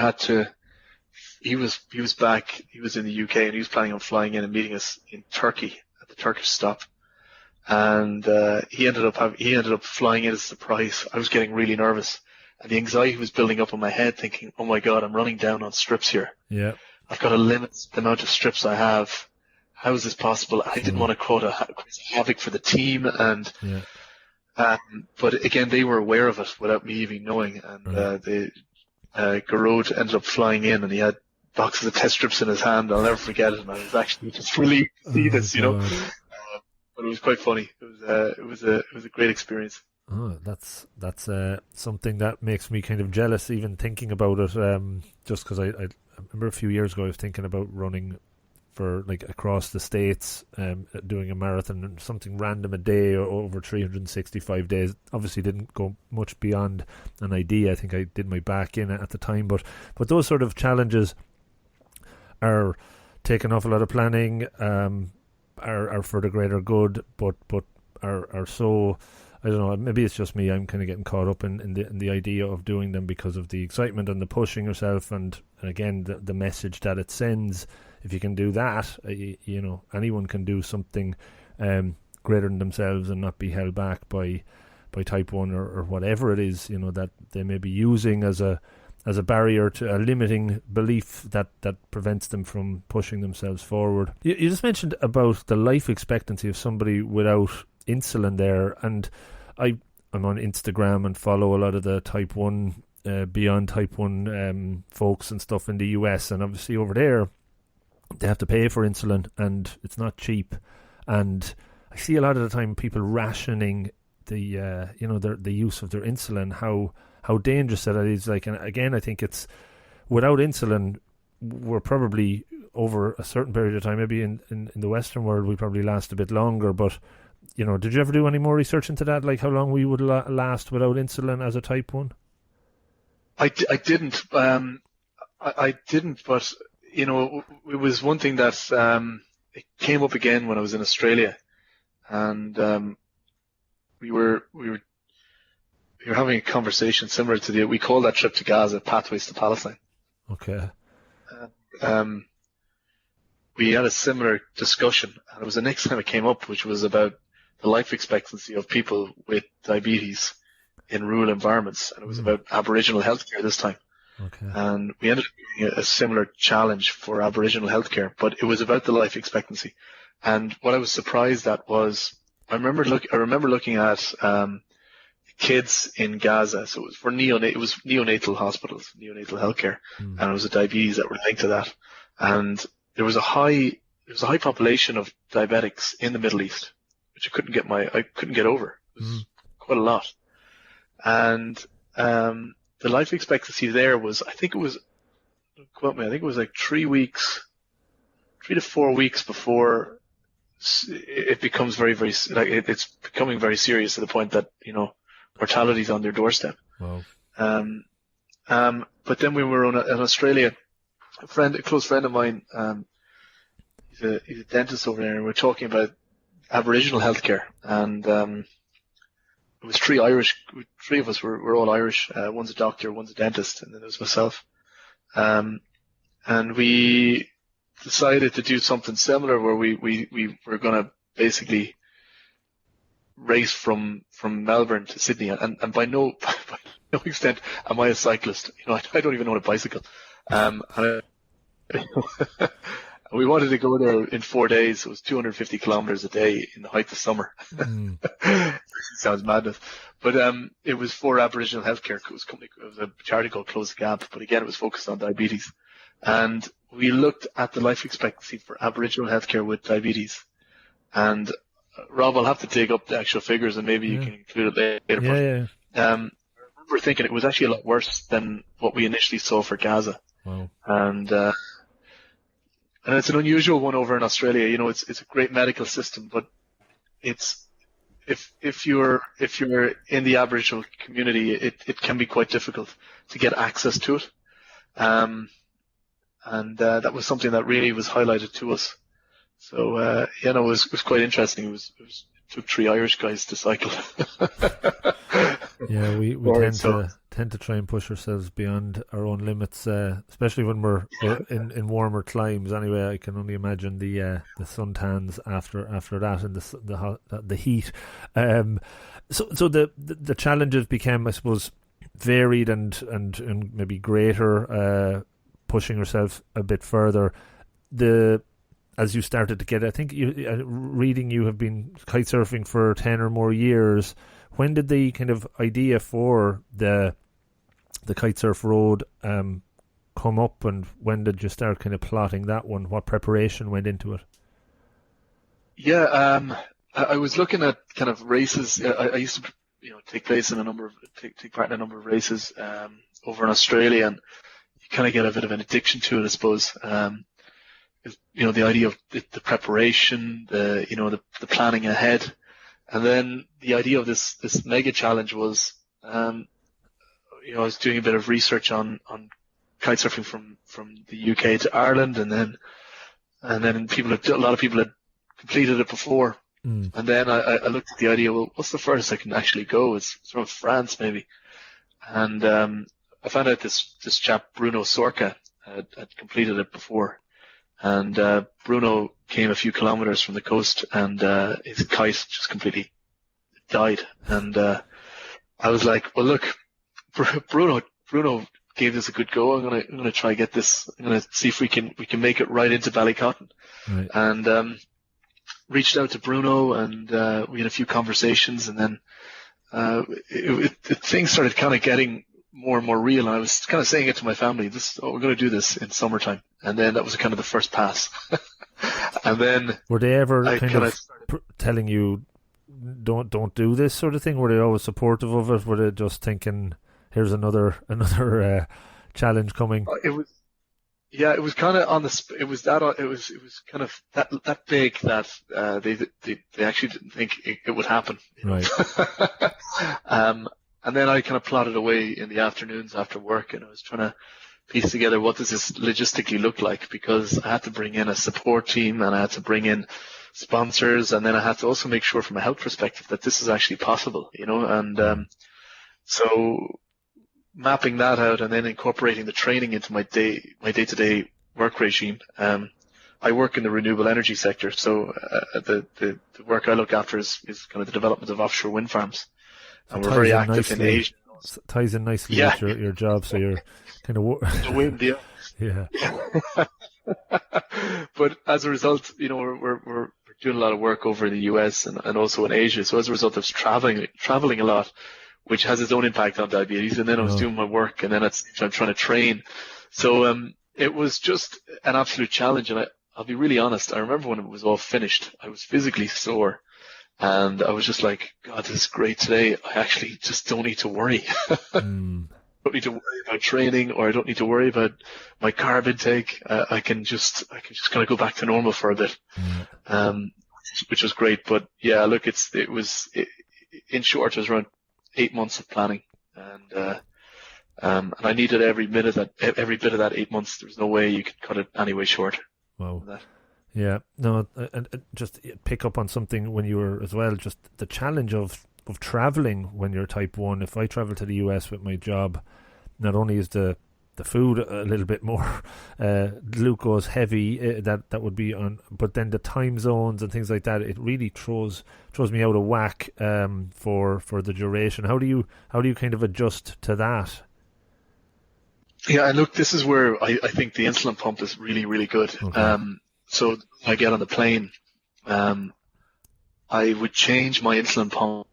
he was back, he was in the UK, and he was planning on flying in and meeting us in Turkey at the Turkish stop. And, he ended up flying in as a surprise. I was getting really nervous, and the anxiety was building up in my head, thinking, oh my God, I'm running down on strips here. Yeah. I've got to limit the amount of strips I have. How is this possible? I didn't want to cause havoc for the team, and but again, they were aware of it without me even knowing. And Garode ended up flying in, and he had boxes of test strips in his hand. I'll never forget it. And I was actually just relieved to see this, but it was quite funny. It was a great experience. Oh, that's something that makes me kind of jealous even thinking about it. Just because I remember a few years ago I was thinking about running for like across the States, doing a marathon, something random a day or over 365 days. Obviously didn't go much beyond an idea. I think I did my back in at the time, but those sort of challenges are taking off a lot of planning, are for the greater good, but are so, I don't know, maybe it's just me, I'm kind of getting caught up in the idea of doing them because of the excitement and the pushing yourself, and again the message that it sends. If you can do that, anyone can do something greater than themselves and not be held back by type 1 or whatever it is, that they may be using as a barrier to a limiting belief that prevents them from pushing themselves forward. You just mentioned about the life expectancy of somebody without insulin there, and I'm on Instagram and follow a lot of the type 1 beyond type 1 folks and stuff in the US, and obviously over there they have to pay for insulin and it's not cheap, and I see a lot of the time people rationing the the use of their insulin, how dangerous that is. Like, and again, I think it's without insulin we're probably over a certain period of time, maybe in the Western world we probably last a bit longer, but did you ever do any more research into that, like how long we would last without insulin as a type 1? I didn't. I didn't, but it was one thing that it came up again when I was in Australia, and we were having a conversation similar to we call that trip to Gaza Pathways to Palestine. Okay. We had a similar discussion, and it was the next time it came up, which was about the life expectancy of people with diabetes in rural environments, and it was about Aboriginal healthcare this time. Okay. And we ended up doing a similar challenge for Aboriginal healthcare, but it was about the life expectancy. And what I was surprised at was I remember looking at kids in Gaza. So it was for neonatal hospitals, neonatal healthcare, and it was the diabetes that were linked to that. And there was a high population of diabetics in the Middle East, which I couldn't get over. It was quite a lot. And the life expectancy there was, I think it was like 3 to 4 weeks before it becomes very, very, like it's becoming very serious to the point that, mortality is on their doorstep. Wow. But then when we were in Australia, a close friend of mine, he's a dentist over there, and we're talking about Aboriginal healthcare, and it was three of us were all Irish. One's a doctor, one's a dentist, and then there was myself. And we decided to do something similar where we were going to basically race from Melbourne to Sydney, and by no extent am I a cyclist. I don't even own a bicycle. And we wanted to go there in 4 days. It was 250 kilometers a day in the height of summer. Sounds madness. But it was for Aboriginal healthcare. It was a charity called Close the Gap, but again, it was focused on diabetes. And we looked at the life expectancy for Aboriginal healthcare with diabetes. And Rob, I'll have to dig up the actual figures, and maybe you can include it later. Yeah. I remember thinking it was actually a lot worse than what we initially saw for Gaza. Wow. And it's an unusual one over in Australia. It's a great medical system, but it's if you're in the Aboriginal community, it can be quite difficult to get access to it. And that was something that really was highlighted to us. So it was quite interesting. It took 3 Irish guys to cycle. Yeah, we tend to try and push ourselves beyond our own limits, especially when we're in warmer climes. Anyway, I can only imagine the suntans after that and the heat. So the challenges became, I suppose, varied and maybe greater, pushing yourself a bit further. As you started to get, I think reading you have been kite surfing for 10 or more years. When did the kind of idea for the kite surf road come up, and when did you start kind of plotting that one? What preparation went into it? Yeah, I was looking at kind of races. I used to, take part in a number of races over in Australia, and you kind of get a bit of an addiction to it, I suppose. The idea of the preparation, the planning ahead, and then the idea of this mega challenge was, I was doing a bit of research on kite surfing from the UK to Ireland, and then a lot of people had completed it before, and then I looked at the idea. Well, what's the furthest I can actually go? It's from France, maybe, and I found out this chap Bruno Sorca had completed it before. And Bruno came a few kilometers from the coast, and his kite just completely died. And I was like, well, look, Bruno gave this a good go. I'm gonna try get this. I'm gonna see if we can make it right into Ballycotton. Right. And reached out to Bruno, and we had a few conversations, and then things started kind of getting more and more real, and I was kind of saying it to my family, we're going to do this in summertime, and then that was kind of the first pass. And then were they ever telling you don't do this sort of thing? Were they always supportive of it? Were they just thinking, here's another challenge coming? It was kind of it was kind of that big that they actually didn't think it would happen. Right. And then I kind of plodded away in the afternoons after work, and I was trying to piece together what does this logistically look like, because I had to bring in a support team, and I had to bring in sponsors, and then I had to also make sure from a health perspective that this is actually possible, and so mapping that out and then incorporating the training into my day-to-day work regime. I work in the renewable energy sector, so the work I look after is kind of the development of offshore wind farms. And we're very active in Asia. Ties in nicely with your job, so you're kind of the wind, yeah. Yeah. But as a result, we're doing a lot of work over in the US and also in Asia. So as a result, I was traveling a lot, which has its own impact on diabetes. And then I was doing my work, and then I'm trying to train. So it was just an absolute challenge. And I'll be really honest. I remember when it was all finished, I was physically sore. And I was just like, God, this is great today. I actually just don't need to worry. I don't need to worry about training, or I don't need to worry about my carb intake. I can just kind of go back to normal for a bit, which was great. But yeah, look, in short, it was around 8 months of planning, and I needed every bit of that 8 months. There was no way you could cut it any way short. Wow. Yeah, no, and just pick up on something when you were as well, just the challenge of traveling when you're type 1. If I travel to the US with my job, not only is the food a little bit more glucose heavy, that would be on, but then the time zones and things like that, it really throws me out of whack for the duration. How do you kind of adjust to that? Yeah, and look, this is where I think the insulin pump is really, really good. Okay. So I get on the plane, I would change my insulin pump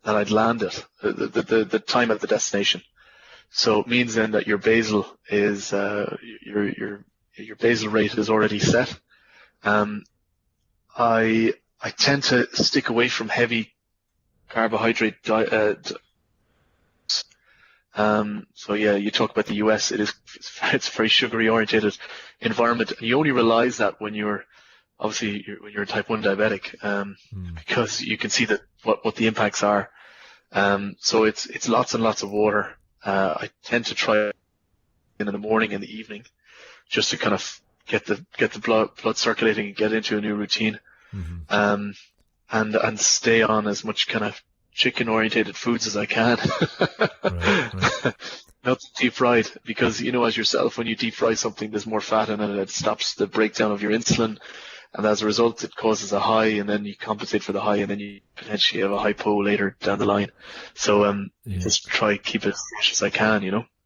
that I'd land at, the time at the destination. So it means then that your basal is, your basal rate is already set. I tend to stick away from heavy carbohydrate diet. So yeah, you talk about the US, it's a very sugary oriented environment. And you only realize that when you're a type 1 diabetic, because you can see what the impacts are. So it's lots and lots of water. I tend to try in the morning and the evening just to kind of get the blood circulating and get into a new routine. And stay on as much kind of chicken orientated foods as I can. Right. Not deep fried, because as yourself, when you deep fry something, there's more fat in it. It stops the breakdown of your insulin, and as a result, it causes a high, and then you compensate for the high, and then you potentially have a hypo later down the line. So just try to keep it as fresh as I can.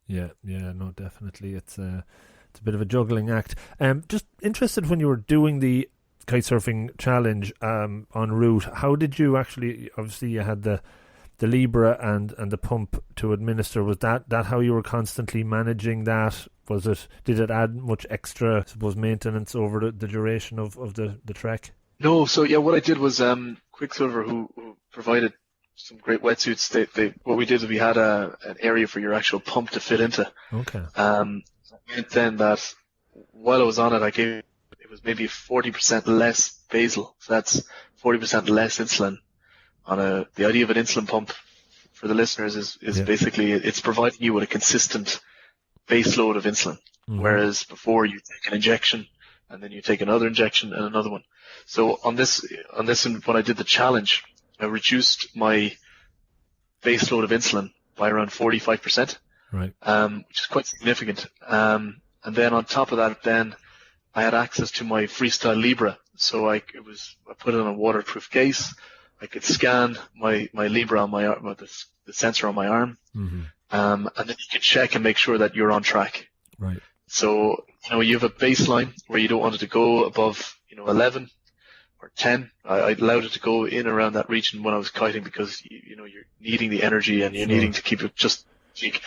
Yeah, no, definitely. It's a bit of a juggling act. Just interested, when you were doing the kite surfing challenge en route, how did you actually? Obviously, you had the Libra and the pump to administer. Was that how you were constantly managing that? Did it add much extra, I suppose, maintenance over the duration of the trek? No. So yeah, what I did was Quicksilver, who provided some great wetsuits. What we did is we had an area for your actual pump to fit into. Okay. And then that while I was on it, it was maybe 40% less basal. So that's 40% less insulin. The idea of an insulin pump for the listeners is basically it's providing you with a consistent base load of insulin, whereas before you take an injection and then you take another injection and another one. So on this, when I did the challenge, I reduced my base load of insulin by around 45%, right? Which is quite significant. And then on top of that, then I had access to my Freestyle Libra, so I put it in a waterproof case. I could scan my Libra on my arm, the sensor on my arm, and then you can check and make sure that you're on track. Right. So you have a baseline where you don't want it to go above 11 or 10. I allowed it to go in around that region when I was kiting, because you're needing the energy and you're needing to keep it just peak.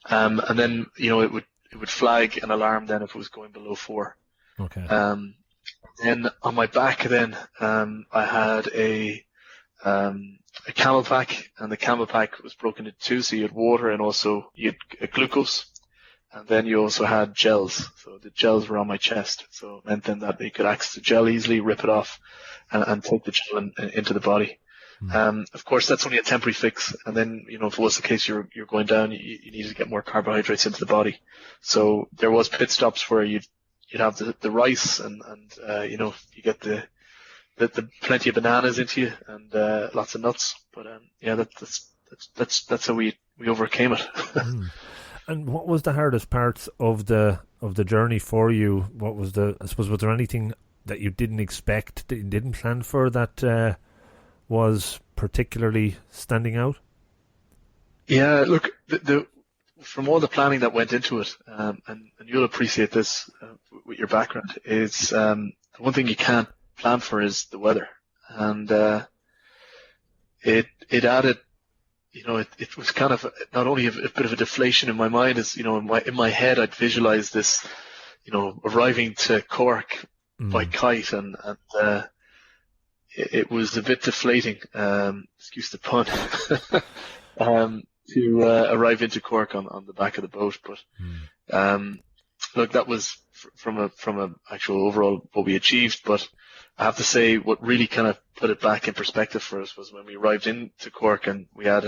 And then it would flag an alarm then if it was going below 4. Okay. Then on my back, then I had a camel pack, and the camel pack was broken into two. So you had water and also you had glucose, and then you also had gels. So the gels were on my chest, so it meant then that you could access the gel easily, rip it off, and take the gel into the body. Of course, that's only a temporary fix, and then if it was the case you're going down, you needed to get more carbohydrates into the body. So there was pit stops where you'd have the rice and you get the plenty of bananas into you and lots of nuts. But that's how we overcame it. And what was the hardest parts of the journey for you? What was was there anything that you didn't expect, that you didn't plan for, that was particularly standing out? Yeah, look, from all the planning that went into it, and you'll appreciate this with your background, is the one thing you can't plan for is the weather, and it added. It was kind of not only a bit of a deflation in my mind, as in my head I'd visualized this, arriving to Cork by Kite, and it was a bit deflating, excuse the pun, to arrive into Cork on the back of the boat. But look, that was from a actual overall what we achieved. But I have to say, what really kind of put it back in perspective for us was when we arrived into Cork, and we had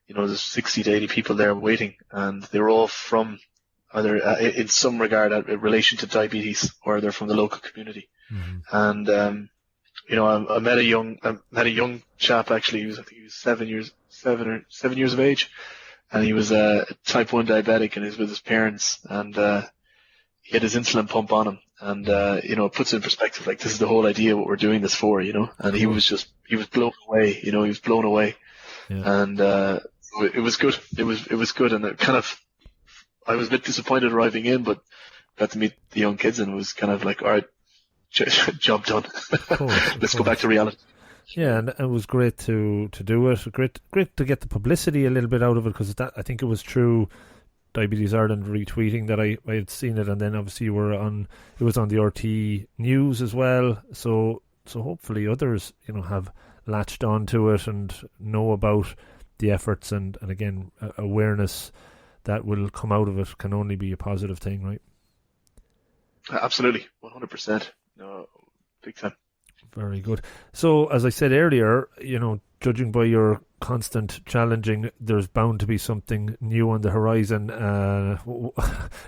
there's 60 to 80 people there waiting, and they were all from either in some regard in relation to diabetes, or they're from the local community. And I met a young chap, actually. I think he was 7 years of age, and he was a type 1 diabetic, and he was with his parents, and he had his insulin pump on him, and it puts it in perspective, like, this is the whole idea what we're doing this for, and he was blown away, he was blown away. And it was good. It was good, and it kind of, I was a bit disappointed arriving in, but got to meet the young kids, and it was kind of like, all right, job done. Let's go back to reality. Yeah, and it was great to do it. Great to get the publicity a little bit out of it, because I think it was through Diabetes Ireland retweeting that I had seen it, and then obviously it was on the RT news as well. So hopefully others have latched onto it and know about the efforts, and again, awareness that will come out of it can only be a positive thing, right? Absolutely, 100%. No, big time. Very good. So, as I said earlier, judging by your constant challenging, there's bound to be something new on the horizon.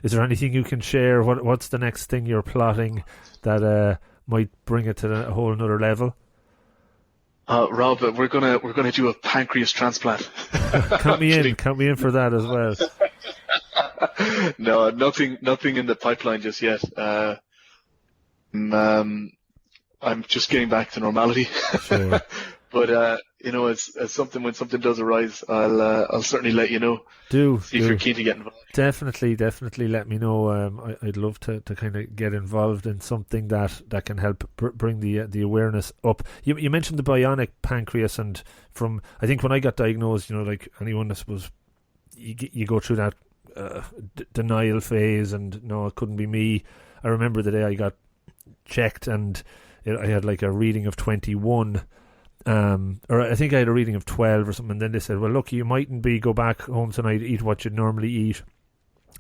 Is there anything you can share? What's the next thing you're plotting that might bring it to a whole another level? Rob, we're gonna do a pancreas transplant. Count me in for that as well. No, nothing in the pipeline just yet. I'm just getting back to normality. Sure. But it's something, when something does arise, I'll certainly let you know. See if you're keen to get involved. Definitely let me know. I'd love to kind of get involved in something that can help bring the awareness up. You mentioned the bionic pancreas, and from, I think when I got diagnosed, like anyone, I suppose you go through that denial phase, and no, it couldn't be me. I remember the day I got checked, and I had like a reading of 21. Or I think I had a reading of 12 or something, and then they said, well, look, you mightn't go back home tonight, eat what you'd normally eat,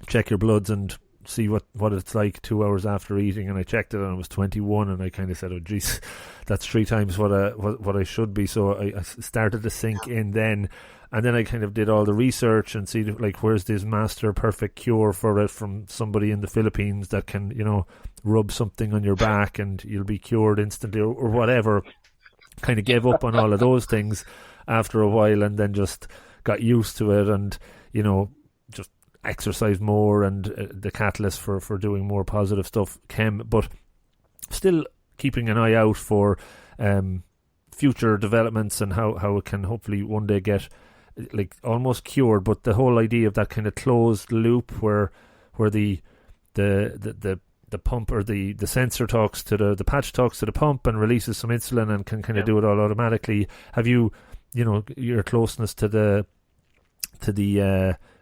check your bloods and see what it's like 2 hours after eating. And I checked it, and it was 21, and I kind of said, oh geez, that's 3 times what I should be. So I started to sink in then, and then I kind of did all the research and see, like, where's this master perfect cure for it from somebody in the Philippines that can, rub something on your back and you'll be cured instantly, or whatever. Kind of gave up on all of those things after a while, and then just got used to it, and just exercised more, and the catalyst for doing more positive stuff came. But still keeping an eye out for future developments, and how it can hopefully one day get like almost cured. But the whole idea of that kind of closed loop where the pump, or the sensor talks to the patch talks to the pump and releases some insulin and can kind of do it all automatically. Have you, your closeness to the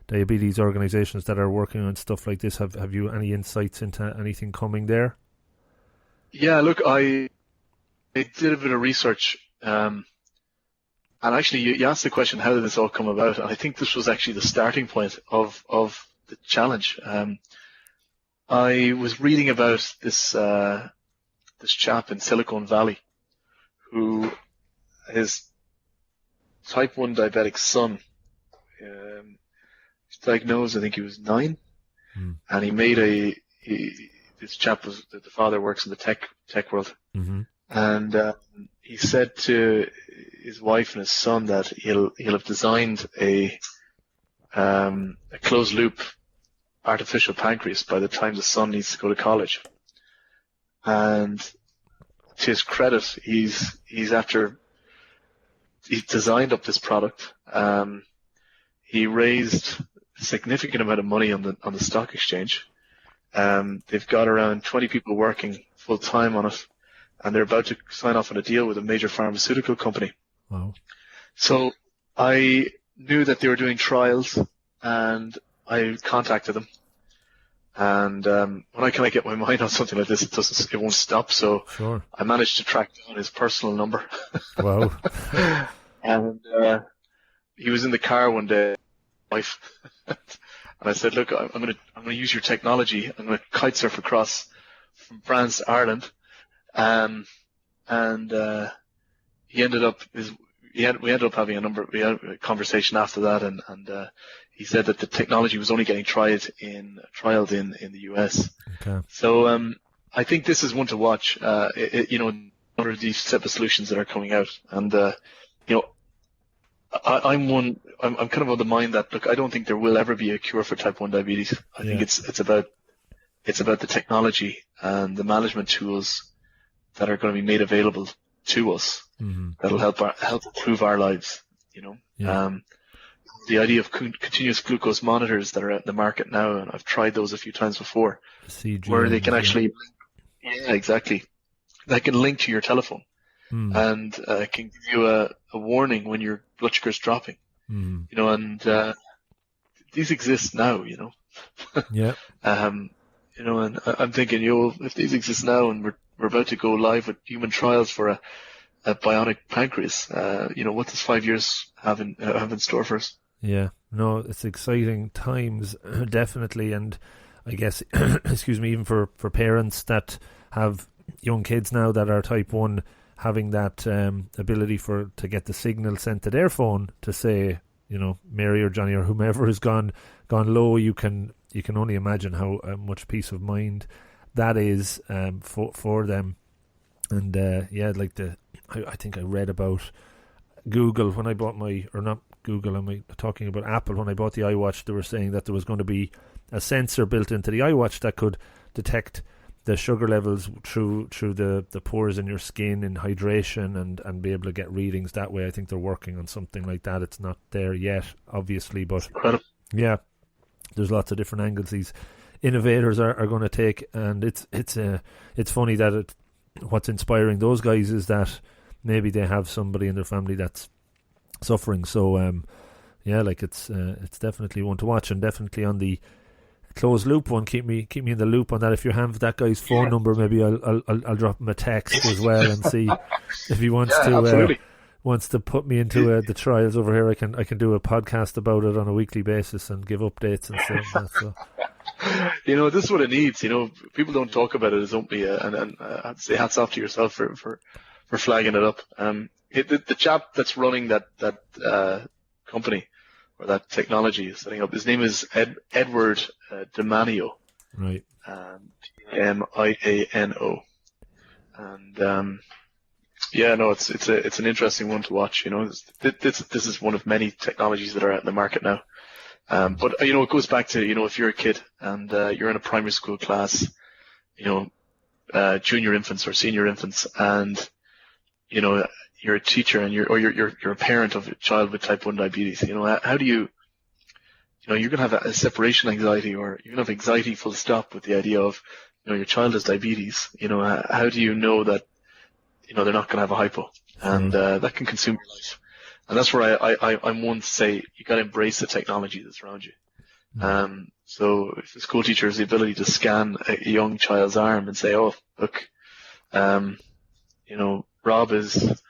diabetes organizations that are working on stuff like this, have you any insights into anything coming there? Yeah, look, I did a bit of research, and actually you asked the question, how did this all come about? And I think this was actually the starting point of the challenge. I was reading about this chap in Silicon Valley who his type 1 diabetic son was diagnosed, I think he was 9, and he made this chap the father works in the tech world, and he said to his wife and his son that he'll have designed a closed loop artificial pancreas by the time the son needs to go to college. And to his credit, he's designed up this product. He raised a significant amount of money on the stock exchange. They've got around 20 people working full time on it, and they're about to sign off on a deal with a major pharmaceutical company. Wow. So I knew that they were doing trials, and I contacted them. And when I kind of get my mind on something like this, it won't stop. So sure. I managed to track down his personal number. Wow. And he was in the car one day, wife, and I said, "Look, I'm gonna use your technology. I'm gonna kite surf across from France to Ireland." And we ended up having we had a conversation after that, and he said that the technology was only getting trialed in the US. Okay. So I think this is one to watch. Under these type of solutions that are coming out, and I'm kind of of the mind that, look, I don't think there will ever be a cure for type 1 diabetes. I think it's about the technology and the management tools that are going to be made available to us, that'll help improve our lives. The idea of continuous glucose monitors that are out in the market now, and I've tried those a few times before, where they can actually, exactly, they can link to your telephone and can give you a warning when your blood sugar is dropping. And these exist now. Yeah. And I'm thinking, if these exist now, and we're about to go live with human trials for a bionic pancreas, what does 5 years have in store for us? Yeah, no, it's exciting times, definitely, and I guess, excuse me, even for parents that have young kids now that are type 1, having that ability to get the signal sent to their phone to say, Mary or Johnny or whomever has gone low, you can only imagine how much peace of mind that is for them. And I think I read about Google when I bought not Google, I'm talking about Apple. When I bought the iWatch, they were saying that there was going to be a sensor built into the iWatch that could detect the sugar levels through the pores in your skin in hydration and be able to get readings that way. I think they're working on something like that. It's not there yet, obviously, but yeah, there's lots of different angles these innovators are going to take, and it's funny that what's inspiring those guys is that maybe they have somebody in their family that's suffering. So it's definitely one to watch, and definitely on the closed loop one, keep me in the loop on that. If you have that guy's phone number, maybe I'll drop him a text as well and see if he wants to put me into the trials over here. I can do a podcast about it on a weekly basis and give updates and stuff like that. So. This is what it needs. People don't talk about it as openly, and I'd say hats off to yourself for flagging it up. The chap that's running that company or that technology is setting up, his name is Edward DiManio. Right. Miano. And it's an interesting one to watch. This is one of many technologies that are out in the market now. But it goes back to, if you're a kid and you're in a primary school class, junior infants or senior infants, and you're a teacher and you're a parent of a child with type 1 diabetes. How do you, you're gonna have a separation anxiety, or you're gonna have anxiety full stop with the idea of, your child has diabetes. How do you know that, they're not gonna have a hypo, and that can consume your life. And that's where I'm one to say you got to embrace the technology that's around you. So if the school teacher has the ability to scan a young child's arm and say, "Oh, look, Rob is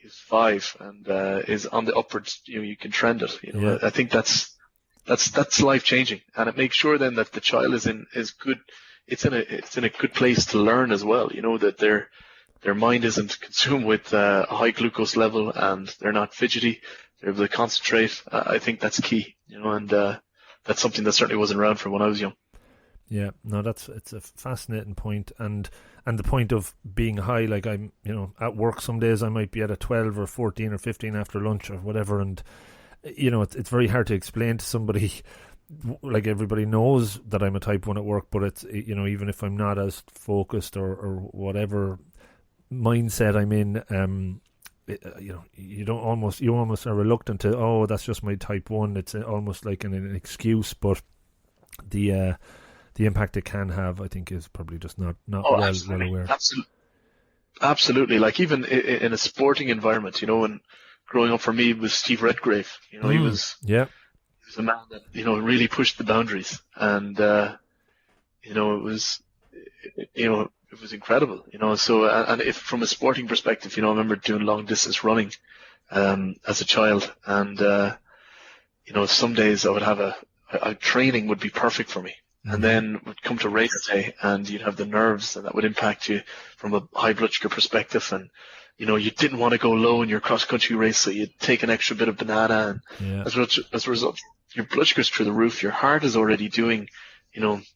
5 and is on the upwards. You can trend it." I think that's life changing, and it makes sure then that the child is good. It's in a good place to learn as well. That their mind isn't consumed with a high glucose level, and they're not fidgety. They're able to concentrate. I think that's key, and that's something that certainly wasn't around for when I was young. Yeah, no, it's a fascinating point, and the point of being high. Like I'm, at work some days I might be at a 12 or 14 or 15 after lunch or whatever, and it's very hard to explain to somebody. Like everybody knows that I'm a type 1 at work, but it's even if I'm not as focused or whatever mindset I'm in, you almost are reluctant to, that's just my type 1. It's almost like an excuse, but the impact it can have, I think, is probably just not well aware. Absolutely. Like even in a sporting environment, and growing up for me was Steve Redgrave. He was a man that, really pushed the boundaries, and, it was incredible, so, and if from a sporting perspective, I remember doing long distance running, as a child, and, some days I would have a training would be perfect for me. And then would come to race day, and you'd have the nerves, and that would impact you from a high blood sugar perspective. And, you didn't want to go low in your cross-country race, so you'd take an extra bit of banana. And as a result, your blood sugar's through the roof. Your heart is already doing, 90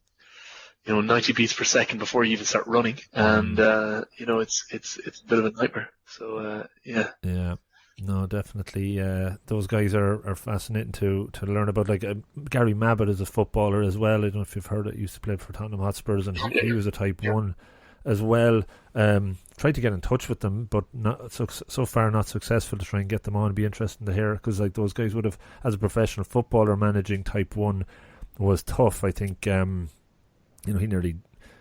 beats per second before you even start running. And, it's a bit of a nightmare. So, yeah. Yeah. No, definitely. Those guys are fascinating to learn about. Like Gary Mabbitt is a footballer as well. I don't know if you've heard it. He used to play for Tottenham Hotspurs, and he was a type 1 as well. Tried to get in touch with them, but not so far not successful to try and get them on. It'd be interesting to hear, because like those guys would have, as a professional footballer, managing type 1 was tough. I think he nearly,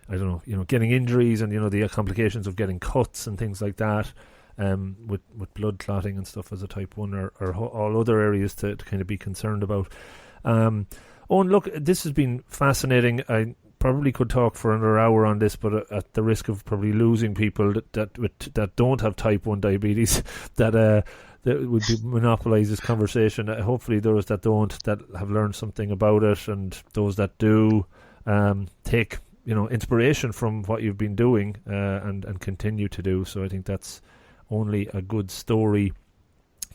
I don't know, getting injuries and the complications of getting cuts and things like that. With blood clotting and stuff as a type 1 or all other areas to kind of be concerned about. And look, this has been fascinating. I probably could talk for another hour on this, but at the risk of probably losing people that don't have type 1 diabetes, that would monopolise this conversation. Hopefully those that don't, that have learned something about it, and those that do take inspiration from what you've been doing and continue to do. So I think that's only a good story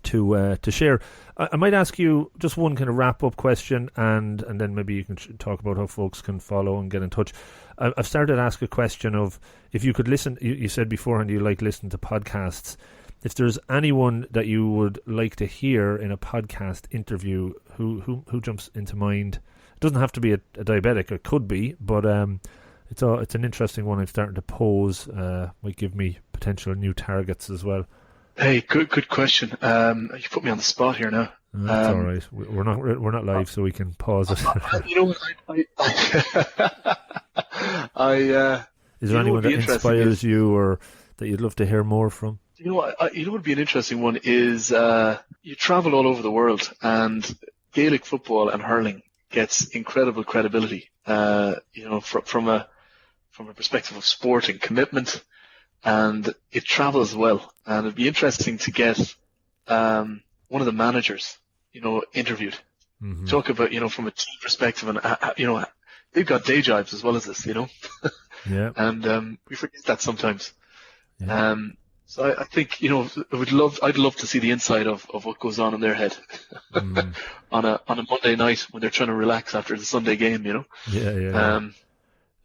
to share. I might ask you just one kind of wrap-up question, and then maybe you can talk about how folks can follow and get in touch. I've started to ask a question of, if you could listen, you said beforehand you like listening to podcasts. If there's anyone that you would like to hear in a podcast interview, who jumps into mind? It doesn't have to be a diabetic, it could be, but it's an interesting one I'm starting to pose. Might give me potential new targets as well. Hey, good question. You put me on the spot here now. That's all right. We're not live, so we can pause it. Is there anyone that inspires you, or that you'd love to hear more from? What would be an interesting one is you travel all over the world, and Gaelic football and hurling gets incredible credibility. From a perspective of sport and commitment, and it travels well. And it'd be interesting to get one of the managers, interviewed, talk about, from a team perspective, and they've got day jobs as well as this, Yeah. And we forget that sometimes. Yeah. So I think, I'd love to see the inside of what goes on in their head on a Monday night when they're trying to relax after the Sunday game, Yeah.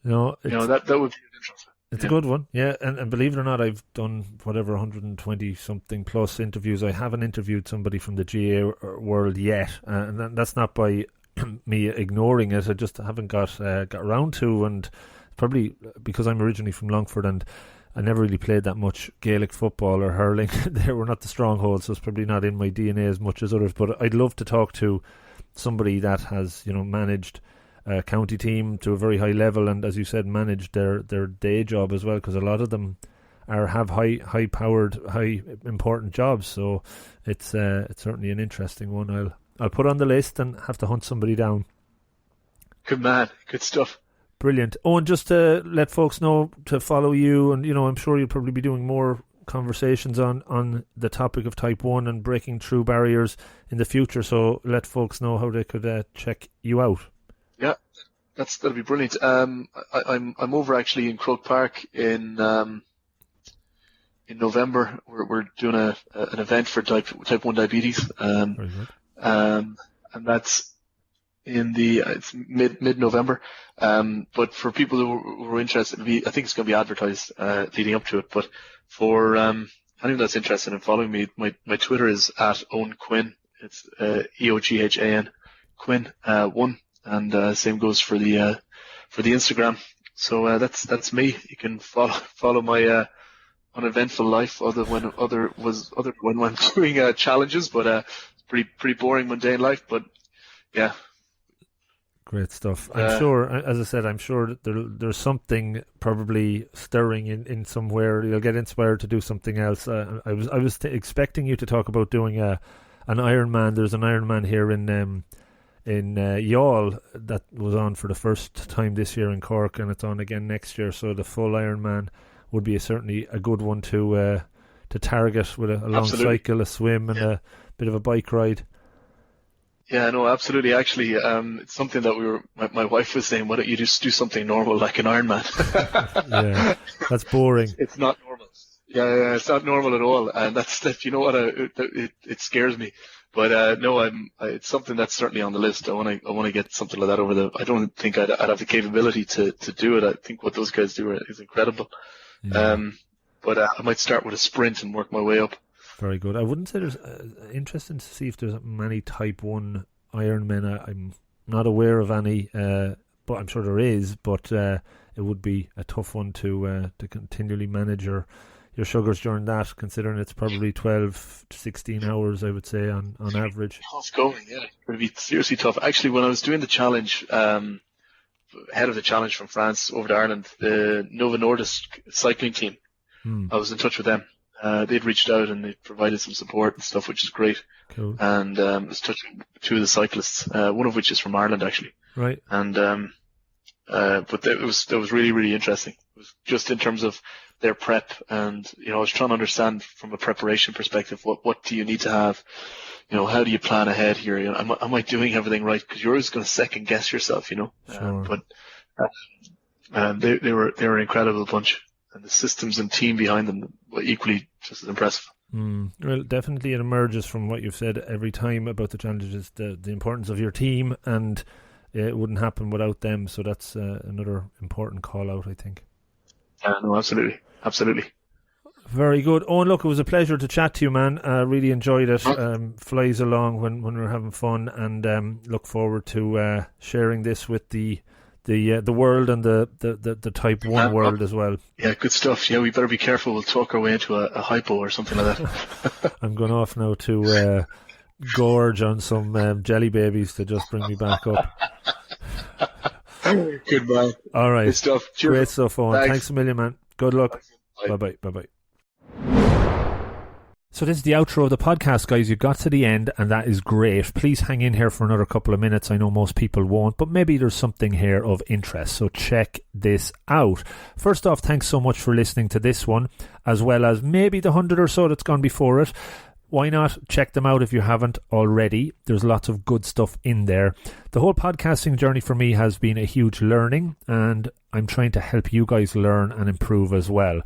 That would be interesting. It's a good one, yeah. And believe it or not, I've done 120 something plus interviews. I haven't interviewed somebody from the GA world yet, and that's not by me ignoring it. I just haven't got around to, and probably because I'm originally from Longford, and I never really played that much Gaelic football or hurling. They were not the strongholds, so it's probably not in my DNA as much as others. But I'd love to talk to somebody that has, managed a county team to a very high level, and as you said, managed their day job as well, because a lot of them have high powered, high important jobs. So it's certainly an interesting one. I'll put on the list and have to hunt somebody down. Good man, good stuff. Brilliant. And just to let folks know to follow you, and I'm sure you'll probably be doing more conversations on the topic of type 1 and breaking through barriers in the future, so let folks know how they could check you out. Yeah, that'll be brilliant. I'm over actually in Croke Park in November. We're doing an event for type 1 diabetes. Very good. And that's it's mid-November. But for people who are interested, I think it's going to be advertised leading up to it. But for anyone that's interested in following me, my Twitter is at Eoghan Quinn. It's Eoghan Quinn 1, and same goes for the Instagram. So that's me. You can follow my uneventful life, other when I'm doing challenges, but it's pretty boring, mundane life. But yeah. Great stuff. I'm sure, as I said, I'm sure that there's something probably stirring in somewhere. You'll get inspired to do something else. I was expecting you to talk about doing an Ironman. There's an Ironman here in Youghal that was on for the first time this year in Cork, and it's on again next year. So the full Ironman would be certainly a good one to target with a long cycle, a swim, and a bit of a bike ride. Yeah, no, absolutely. Actually, it's something that my wife was saying, why don't you just do something normal like an Ironman? Yeah, that's boring. It's not normal. Yeah, it's not normal at all. And that's you know what, it scares me. But no, it's something that's certainly on the list. I want to get something like that over there. I don't think I'd have the capability to do it. I think what those guys do is incredible. Yeah. But I might start with a sprint and work my way up. Very good. I wouldn't say there's interesting to see if there's many Type 1 Ironmen. I'm not aware of any, but I'm sure there is. But it would be a tough one to continually manage your sugars during that, considering it's probably 12 to 16 hours, I would say, on average. Tough going, yeah. It would be seriously tough. Actually, when I was doing the challenge, head of the challenge from France over to Ireland, the Novo Nordisk cycling team, I was in touch with them. They'd reached out and they provided some support and stuff, which is great. Cool. And I was touching with two of the cyclists, one of which is from Ireland actually. Right. And but it was really, really interesting. It was just in terms of their prep, and I was trying to understand from a preparation perspective, what do you need to have? How do you plan ahead here? Am I doing everything right? Because you're always going to second guess yourself, Sure. But they were an incredible bunch. And the systems and team behind them were equally just as impressive. Well, definitely it emerges from what you've said every time about the challenges, the importance of your team, and it wouldn't happen without them. So that's another important call out, I think. No, absolutely. Absolutely. Very good. Oh, and look, it was a pleasure to chat to you, man. Really enjoyed it. Flies along when we're having fun, and look forward to sharing this with the world and the Type 1 world as well. Yeah, good stuff. Yeah, we better be careful. We'll talk our way into a hypo or something like that. I'm going off now to gorge on some jelly babies to just bring me back up. Goodbye. All right. Good stuff. Cheers. Great stuff, Eoghan. Thanks a million, man. Good luck. Bye-bye. Bye-bye. So this is the outro of the podcast, guys. You got to the end, and that is great. Please hang in here for another couple of minutes. I know most people won't, but maybe there's something here of interest. So check this out. First off, thanks so much for listening to this one, as well as maybe the 100 or so that's gone before it. Why not check them out if you haven't already? There's lots of good stuff in there. The whole podcasting journey for me has been a huge learning, and I'm trying to help you guys learn and improve as well.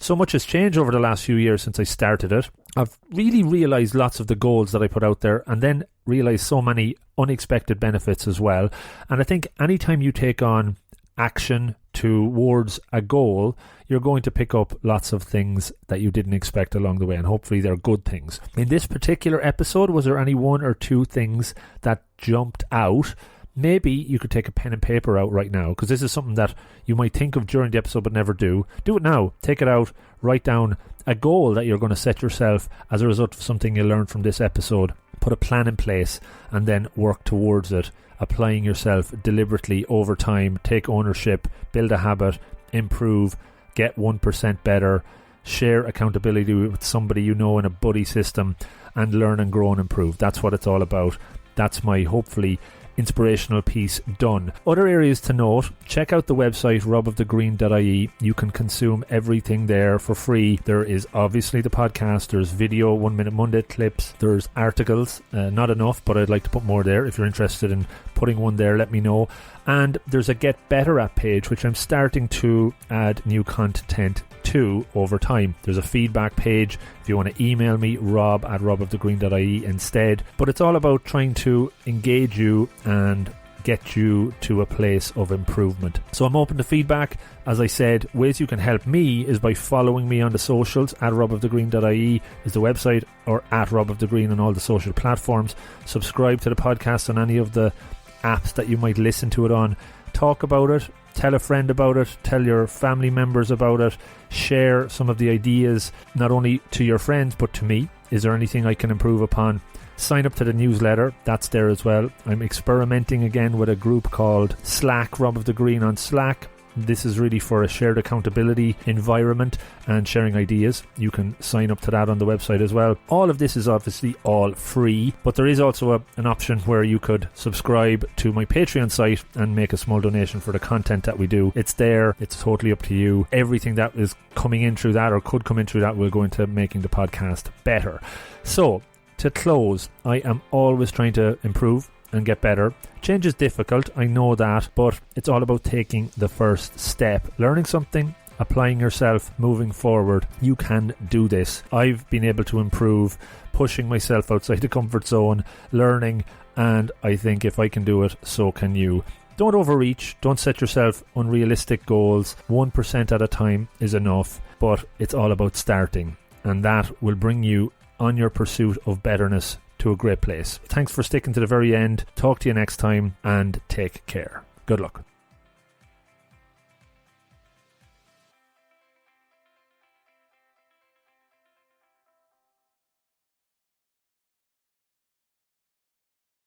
So much has changed over the last few years since I started it. I've really realised lots of the goals that I put out there, and then realised so many unexpected benefits as well. And I think anytime you take on action towards a goal, you're going to pick up lots of things that you didn't expect along the way, and hopefully they're good things. In this particular episode, was there any one or two things that jumped out? Maybe you could take a pen and paper out right now, because this is something that you might think of during the episode but never do. Do it now. Take it out. Write down a goal that you're going to set yourself as a result of something you learned from this episode. Put a plan in place and then work towards it, applying yourself deliberately over time. Take ownership, build a habit, improve, get 1% better, share accountability with somebody you know in a buddy system, and learn and grow and improve. That's what it's all about. That's my hopefully inspirational piece done. Other areas to note: check out the website robofthegreen.ie. You can consume everything there for free. There is obviously the podcast, there's video, 1 Minute Monday clips, there's articles, not enough, but I'd like to put more there. If you're interested in putting one there, let me know. And there's a Get Better app page, which I'm starting to add new content to over time. There's a feedback page if you want to email me, rob@robofthegreen.ie instead. But it's all about trying to engage you and get you to a place of improvement. So I'm open to feedback. As I said, ways you can help me is by following me on the socials. @robofthegreen.ie is the website, or @robofthegreen on all the social platforms. Subscribe to the podcast on any of the apps that you might listen to it on. Talk about it. Tell a friend about it. Tell your family members about it. Share some of the ideas, not only to your friends but to me. Is there anything I can improve upon? Sign up to the newsletter, that's there as well. I'm experimenting again with a group called Slack, Rob of the Green on Slack. This is really for a shared accountability environment and sharing ideas. You can sign up to that on the website as well. All of this is obviously all free, but there is also an option where you could subscribe to my Patreon site and make a small donation for the content that we do. It's there. It's totally up to you. Everything that is coming in through that or could come in through that will go into making the podcast better. So, to close, I am always trying to improve and get better. Change is difficult, I know that, but it's all about taking the first step. Learning something, applying yourself, moving forward. You can do this. I've been able to improve, pushing myself outside the comfort zone, learning, and I think if I can do it, so can you. Don't overreach, don't set yourself unrealistic goals. 1% at a time is enough, but it's all about starting, and that will bring you on your pursuit of betterness to a great place. Thanks for sticking to the very end. Talk to you next time and take care. Good luck.